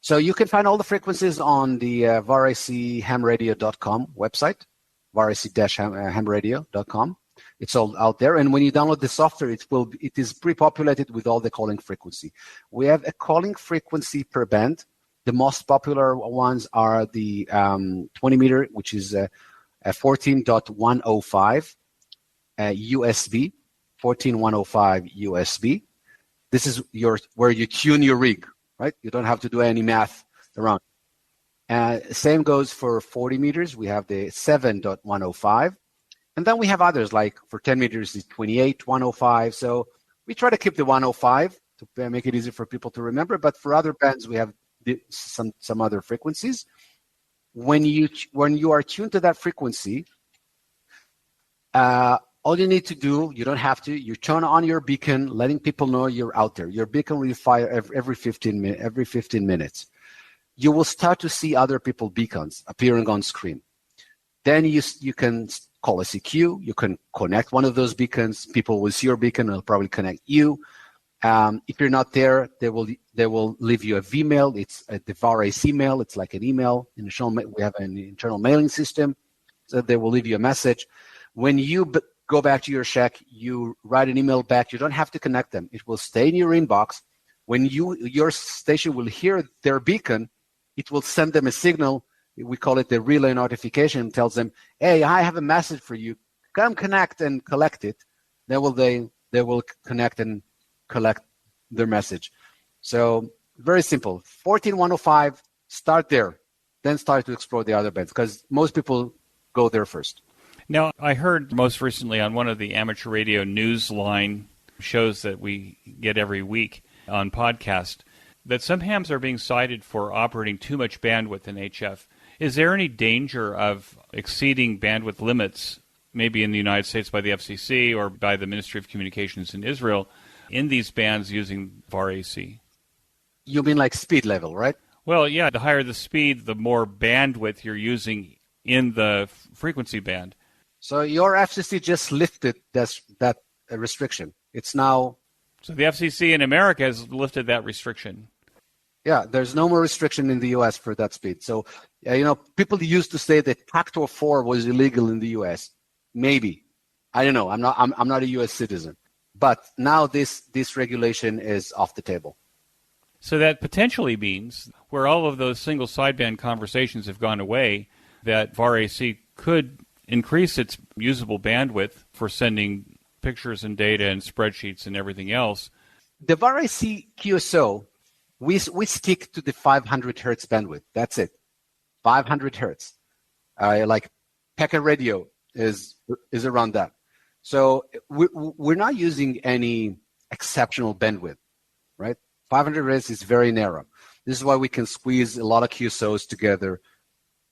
So you can find all the frequencies on the VarACHamRadio.com website, VarAC-hamradio.com. It's all out there. And when you download the software, it is pre-populated with all the calling frequency. We have a calling frequency per band. The most popular ones are the 20 meter, which is a 14.105 USB, 14.105 USB. This is where you tune your rig. Right? You don't have to do any math around. Same goes for 40 meters. We have the 7.105. And then we have others, like for 10 meters, it's 28, 105. So we try to keep the 105 to make it easy for people to remember. But for other bands, we have some other frequencies. When you are tuned to that frequency, all you need to do, you don't have to, you turn on your beacon, letting people know you're out there. Your beacon will fire every 15 minutes. You will start to see other people's beacons appearing on screen. Then you can call a CQ. You can connect one of those beacons. People will see your beacon. They'll probably connect you. If you're not there, they will leave you a V-mail. It's the VarAC mail. It's like an email. We have an internal mailing system, so they will leave you a message. When you go back to your shack, you write an email back. You don't have to connect them. It will stay in your inbox. When your station will hear their beacon, it will send them a signal. We call it the relay notification. It tells them, "Hey, I have a message for you. Come connect and collect it." Then they will connect and collect their message. So very simple. 14105. Start there, then start to explore the other bands because most people go there first. Now, I heard most recently on one of the amateur radio newsline shows that we get every week on podcast that some hams are being cited for operating too much bandwidth in HF. Is there any danger of exceeding bandwidth limits, maybe in the United States by the FCC or by the Ministry of Communications in Israel, in these bands using VarAC? You mean like speed level, right? Well, yeah, the higher the speed, the more bandwidth you're using in the frequency band. So your FCC just lifted that restriction. It's now... So the FCC in America has lifted that restriction. Yeah, there's no more restriction in the U.S. for that speed. So, people used to say that Factor 4 was illegal in the U.S. Maybe. I don't know. I'm not a U.S. citizen. But now this regulation is off the table. So that potentially means where all of those single sideband conversations have gone away, that VarAC could increase its usable bandwidth for sending pictures and data and spreadsheets and everything else. The VarAC QSO, we stick to the 500 hertz bandwidth. That's it, 500 hertz. Like packet radio is around that. So we're not using any exceptional bandwidth, right? 500 hertz is very narrow. This is why we can squeeze a lot of QSOs together.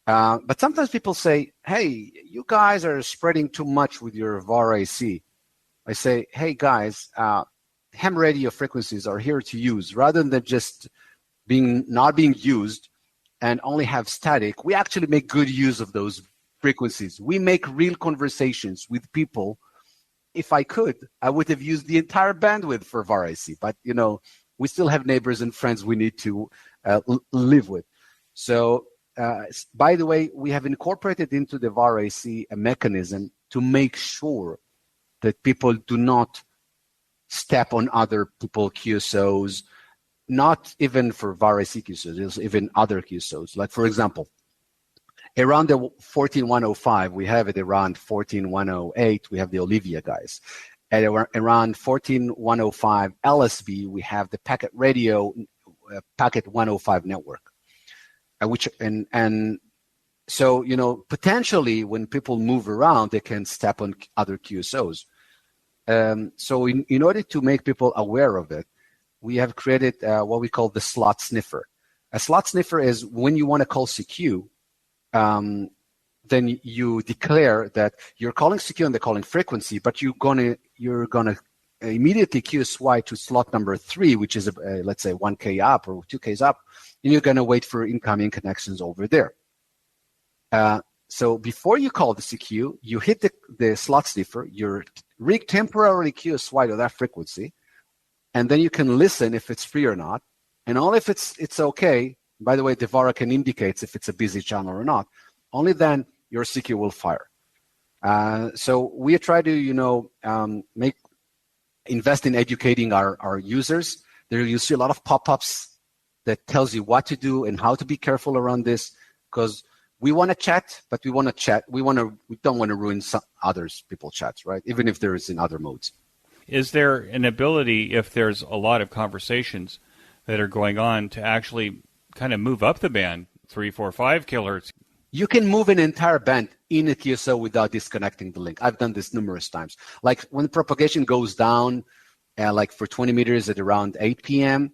But sometimes people say, "Hey, you guys are spreading too much with your VarAC." I say, "Hey guys, ham radio frequencies are here to use. Rather than just not being used and only have static, we actually make good use of those frequencies. We make real conversations with people. If I could, I would have used the entire bandwidth for VarAC, but we still have neighbors and friends we need to live with." So, by the way, we have incorporated into the VarAC a mechanism to make sure that people do not step on other people's QSOs, not even for VarAC QSOs, even other QSOs. Like, for example, around the 14105, we have it around 14108, we have the Olivia guys. At around 14105 LSB, we have the packet radio, packet 105 network. So, potentially when people move around, they can step on other QSOs. So in order to make people aware of it, we have created what we call the slot sniffer. A slot sniffer is when you want to call CQ, then you declare that you're calling CQ and the calling frequency, but you're gonna immediately QSY to slot number 3, which is let's say 1K up or 2Ks up, and you're gonna wait for incoming connections over there. So before you call the CQ, you hit the slot sniffer, your rig temporarily QSY to that frequency, and then you can listen if it's free or not, and only if it's okay. By the way, the VarAC indicates if it's a busy channel or not. Only then your CQ will fire. So we try to invest in educating our users. There you see a lot of pop-ups that tells you what to do and how to be careful around this, because we want to chat, but we don't want to ruin some others people's chats, right? Even if there is in other modes. Is there an ability, if there's a lot of conversations that are going on, to actually kind of move up the band, 3, 4, 5 kilohertz? You can move an entire band in a QSO without disconnecting the link. I've done this numerous times. Like when propagation goes down, like for 20 meters at around 8 p.m.,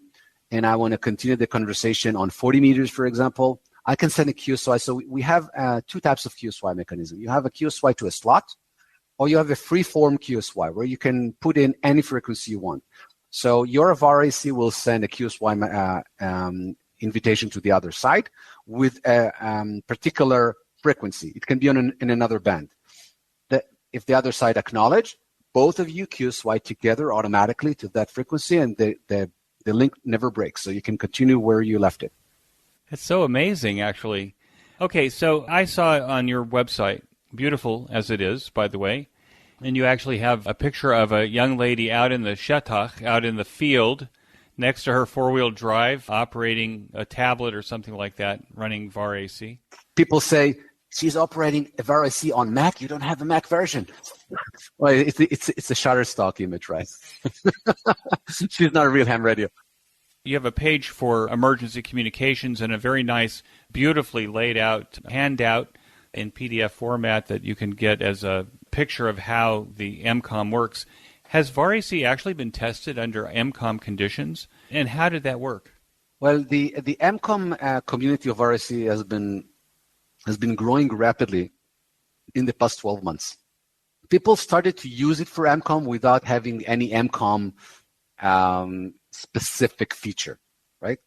and I want to continue the conversation on 40 meters, for example, I can send a QSY. So we have two types of QSY mechanism. You have a QSY to a slot, or you have a free-form QSY where you can put in any frequency you want. So your VarAC will send a QSY invitation to the other side with a particular frequency. It can be in another band. If the other side acknowledge, both of you QSY together automatically to that frequency, and the link never breaks. So you can continue where you left it. It's so amazing, actually. Okay, so I saw on your website, beautiful as it is, by the way, and you actually have a picture of a young lady out in the shetach, out in the field, next to her four-wheel drive, operating a tablet or something like that, running VarAC. People say, she's operating a VarAC on Mac. You don't have a Mac version. Well, it's a Shutterstock image, right? She's not a real ham radio. You have a page for emergency communications and a very nice, beautifully laid out handout in PDF format that you can get as a picture of how the MCOM works. Has VarAC actually been tested under MCOM conditions, and how did that work? Well, the MCOM community of VarAC has been growing rapidly in the past 12 months. People started to use it for MCOM without having any MCOM specific feature, right?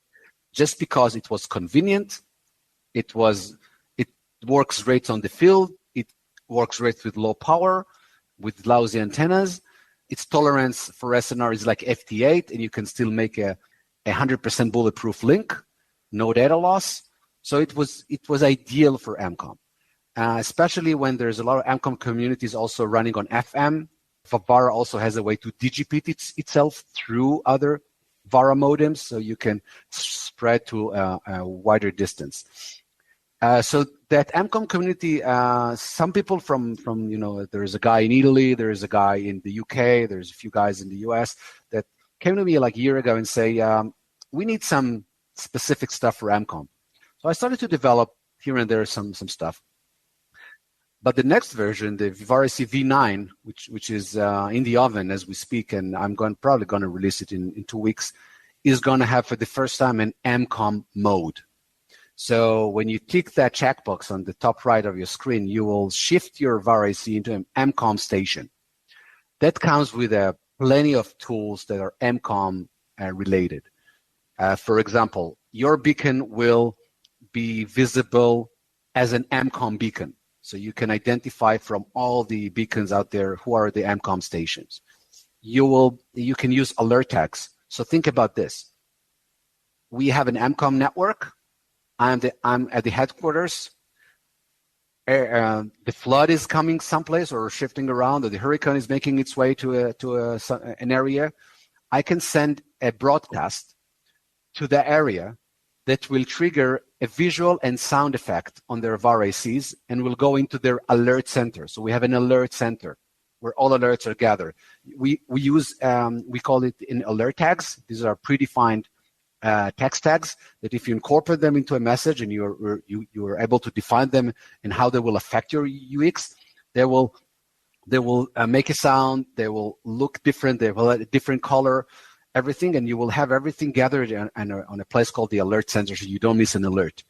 Just because it was convenient, it works great on the field, it works great with low power, with lousy antennas. Its tolerance for SNR is like FT8, and you can still make a 100% bulletproof link, no data loss. So it was ideal for MCOM, especially when there's a lot of MCOM communities also running on FM. VARA also has a way to digipit itself through other VARA modems, so you can spread to a wider distance. So that MCOM community, some people from there's a guy in Italy, there's a guy in the UK, there's a few guys in the US that came to me like a year ago and say, we need some specific stuff for MCOM. So I started to develop here and there some stuff. But the next version, the VarAC V9, which is in the oven as we speak, and I'm probably going to release it in 2 weeks, is going to have for the first time an MCOM mode. So when you click that checkbox on the top right of your screen, you will shift your VarAC into an MCOM station. That comes with plenty of tools that are MCOM related. For example, your beacon will be visible as an MCOM beacon. So you can identify from all the beacons out there who are the MCOM stations. You can use alert tags. So think about this. We have an MCOM network. I'm at the headquarters. The flood is coming someplace or shifting around, or the hurricane is making its way to an area. I can send a broadcast to the area that will trigger a visual and sound effect on their VarACs and will go into their alert center. So we have an alert center where all alerts are gathered. We call it in alert tags. These are predefined text tags that if you incorporate them into a message and you are able to define them and how they will affect your UX, they will make a sound, they will look different, they will have a different color, everything, and you will have everything gathered on a place called the alert center, so you don't miss an alert.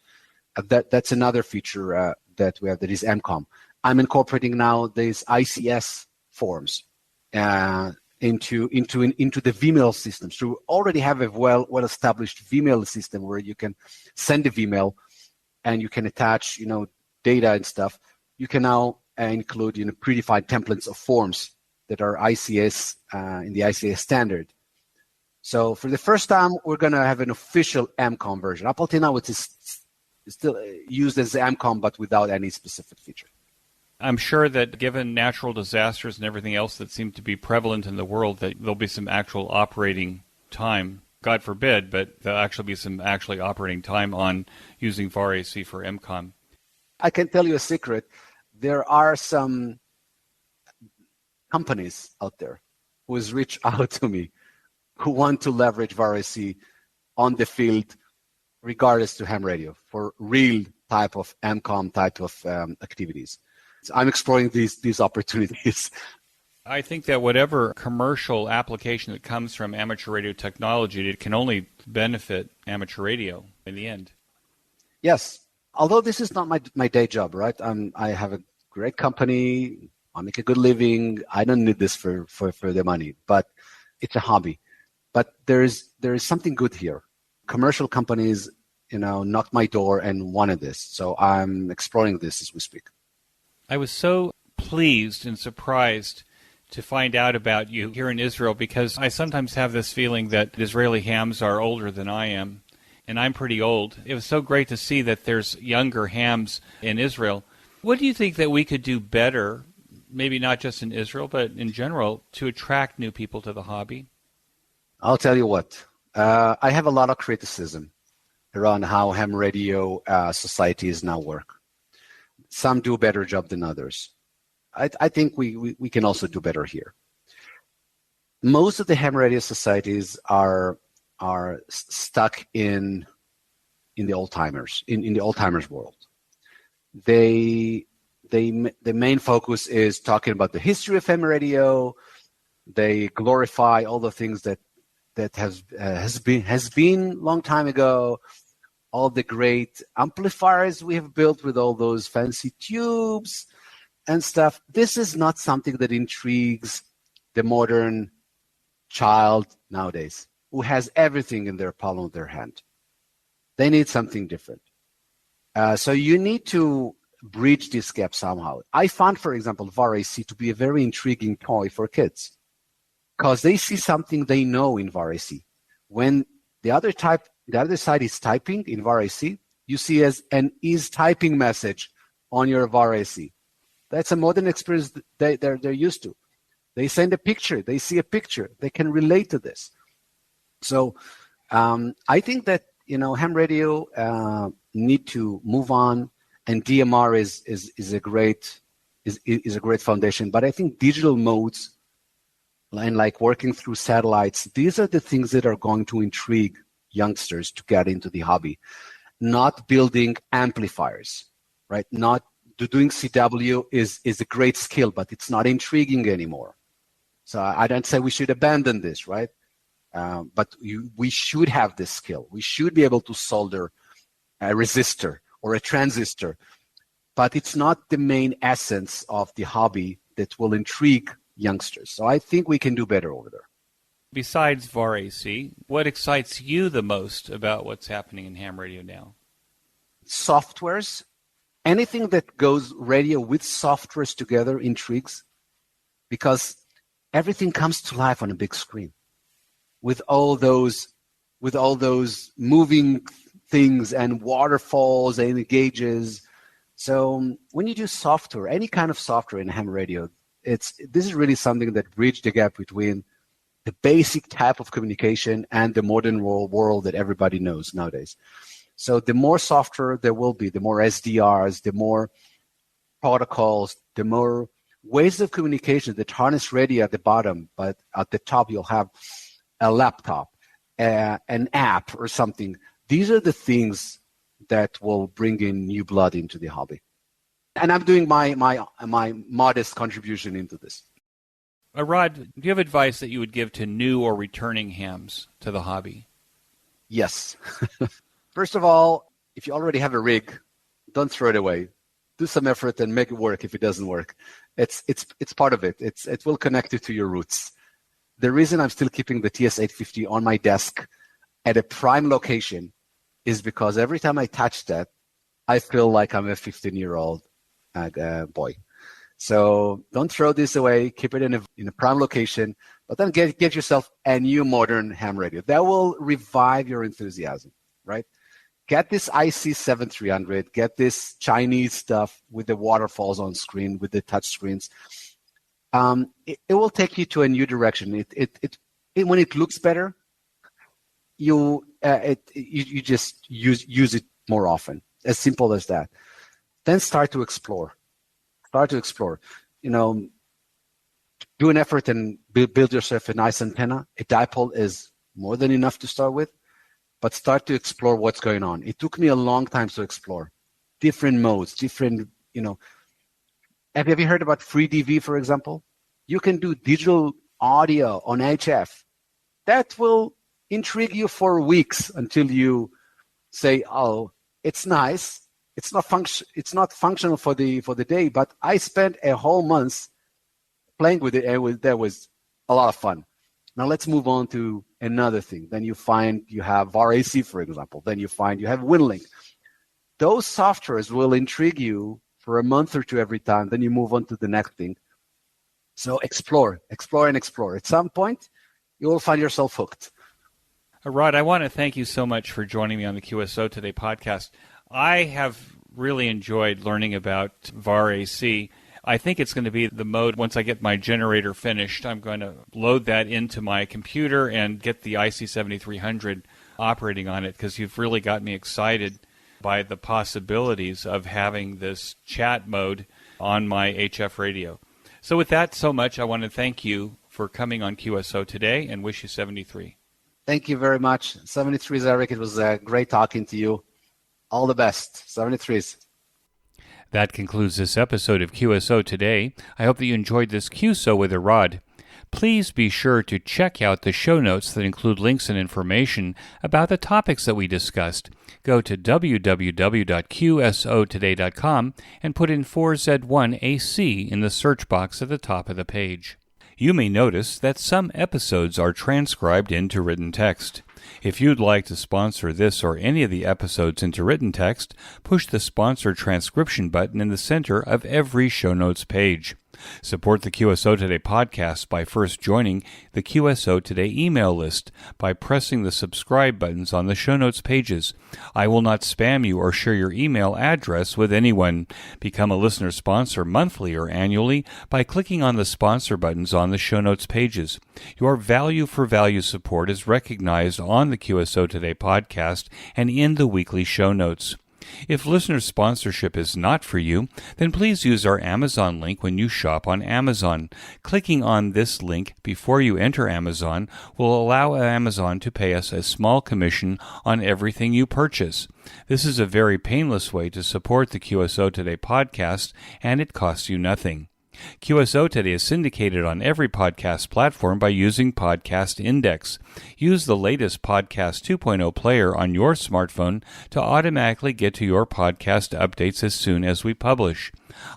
That's another feature that we have that is MCOM. I'm incorporating now these ICS forms into the Vmail system. So we already have a well-established Vmail system where you can send a Vmail and you can attach data and stuff. You can now include predefined templates of forms that are ICS in the ICS standard. So for the first time, we're going to have an official MCOM version. Up until now, it is still used as MCOM, but without any specific feature. I'm sure that given natural disasters and everything else that seems to be prevalent in the world, that there'll be some actual operating time. God forbid, but there'll actually be some operating time on using VarAC for MCOM. I can tell you a secret. There are some companies out there who has reached out to me who want to leverage VarAC on the field regardless to ham radio for real type of MCOM type of activities. So I'm exploring these opportunities. I think that whatever commercial application that comes from amateur radio technology, it can only benefit amateur radio in the end. Yes. Although this is not my day job, right? I have a great company. I make a good living. I don't need this for the money, but it's a hobby. But there is something good here. Commercial companies, knocked my door and wanted this. So I'm exploring this as we speak. I was so pleased and surprised to find out about you here in Israel, because I sometimes have this feeling that Israeli hams are older than I am, and I'm pretty old. It was so great to see that there's younger hams in Israel. What do you think that we could do better, maybe not just in Israel, but in general, to attract new people to the hobby? I'll tell you what. I have a lot of criticism around how ham radio societies now work. Some do a better job than others. I think we can also do better here. Most of the ham radio societies are stuck in the old timers, in the old timers world. The main focus is talking about the history of ham radio. They glorify all the things that has been long time ago. All the great amplifiers we have built with all those fancy tubes and stuff. This is not something that intrigues the modern child nowadays, who has everything in their palm of their hand. They need something different. So you need to bridge this gap somehow. I found, for example, VarAC to be a very intriguing toy for kids, because they see something they know in VarAC. When the other side is typing in VarAC, you see as an is typing message on your VarAC. That's a modern experience they're used to. They send a picture. They see a picture. They can relate to this. So I think that ham radio need to move on, and DMR is a great foundation. But I think digital modes and like working through satellites, these are the things that are going to intrigue youngsters to get into the hobby. Not building amplifiers, right? Not doing CW is a great skill, but it's not intriguing anymore. So I don't say we should abandon this, right? But we should have this skill. We should be able to solder a resistor or a transistor, but it's not the main essence of the hobby that will intrigue youngsters. So I think we can do better over there. Besides VarAC, what excites you the most about what's happening in ham radio now? Softwares. Anything that goes radio with softwares together intrigues, because everything comes to life on a big screen with all those moving things and waterfalls and gauges. So when you do software, any kind of software in ham radio, this is really something that bridges the gap between the basic type of communication and the modern world that everybody knows nowadays. So the more software there will be, the more SDRs, the more protocols, the more ways of communication that harness radio at the bottom, but at the top you'll have a laptop, an app or something. These are the things that will bring in new blood into the hobby. And I'm doing my modest contribution into this. Irad, do you have advice that you would give to new or returning hams to the hobby? Yes. First of all, if you already have a rig, don't throw it away. Do some effort and make it work if it doesn't work. It's part of it. It will connect you to your roots. The reason I'm still keeping the TS-850 on my desk at a prime location is because every time I touch that, I feel like I'm a 15-year-old boy. So don't throw this away. Keep it in a prime location, but then get yourself a new modern ham radio. That will revive your enthusiasm, right? Get this IC7300, get this Chinese stuff with the waterfalls on screen, with the touch screens. It will take you to a new direction. When it looks better, you just use it more often. As simple as that. Then start to explore. Do an effort and build yourself a nice antenna. A dipole is more than enough to start with, but start to explore what's going on. It took me a long time to explore different modes, different, have you heard about FreeDV, for example? You can do digital audio on HF. That will intrigue you for weeks until you say, oh, it's nice. It's not functional for the day, but I spent a whole month playing with it, and that was a lot of fun. Now let's move on to another thing. Then you find you have VarAC, for example. Then you find you have WinLink. Those softwares will intrigue you for a month or two every time. Then you move on to the next thing. So explore. At some point, you will find yourself hooked. Irad, I want to thank you so much for joining me on the QSO Today podcast. I have really enjoyed learning about VarAC. I think it's going to be the mode, once I get my generator finished, I'm going to load that into my computer and get the IC7300 operating on it, because you've really got me excited by the possibilities of having this chat mode on my HF radio. So with that so much, I want to thank you for coming on QSO Today and wish you 73. Thank you very much. 73s, Eric. It was great talking to you. All the best. 73s. That concludes this episode of QSO Today. I hope that you enjoyed this QSO with Irad. Please be sure to check out the show notes that include links and information about the topics that we discussed. Go to www.qsotoday.com and put in 4Z1AC in the search box at the top of the page. You may notice that some episodes are transcribed into written text. If you'd like to sponsor this or any of the episodes into written text, push the Sponsor Transcription button in the center of every show notes page. Support the QSO Today podcast by first joining the QSO Today email list by pressing the subscribe buttons on the show notes pages. I will not spam you or share your email address with anyone. Become a listener sponsor monthly or annually by clicking on the sponsor buttons on the show notes pages. Your value for value support is recognized on the QSO Today podcast and in the weekly show notes. If listener sponsorship is not for you, then please use our Amazon link when you shop on Amazon. Clicking on this link before you enter Amazon will allow Amazon to pay us a small commission on everything you purchase. This is a very painless way to support the QSO Today podcast, and it costs you nothing. QSO Today is syndicated on every podcast platform by using Podcast Index. Use the latest Podcast 2.0 player on your smartphone to automatically get to your podcast updates as soon as we publish.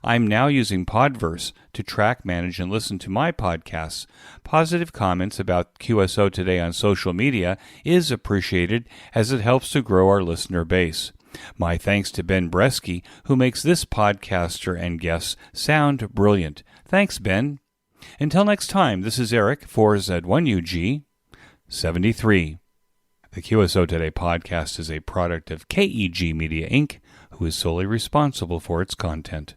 I'm now using Podverse to track, manage, and listen to my podcasts. Positive comments about QSO Today on social media is appreciated as it helps to grow our listener base. My thanks to Ben Bresky, who makes this podcaster and guests sound brilliant. Thanks, Ben. Until next time, this is Eric, 4Z1UG, 73. The QSO Today podcast is a product of KEG Media, Inc., who is solely responsible for its content.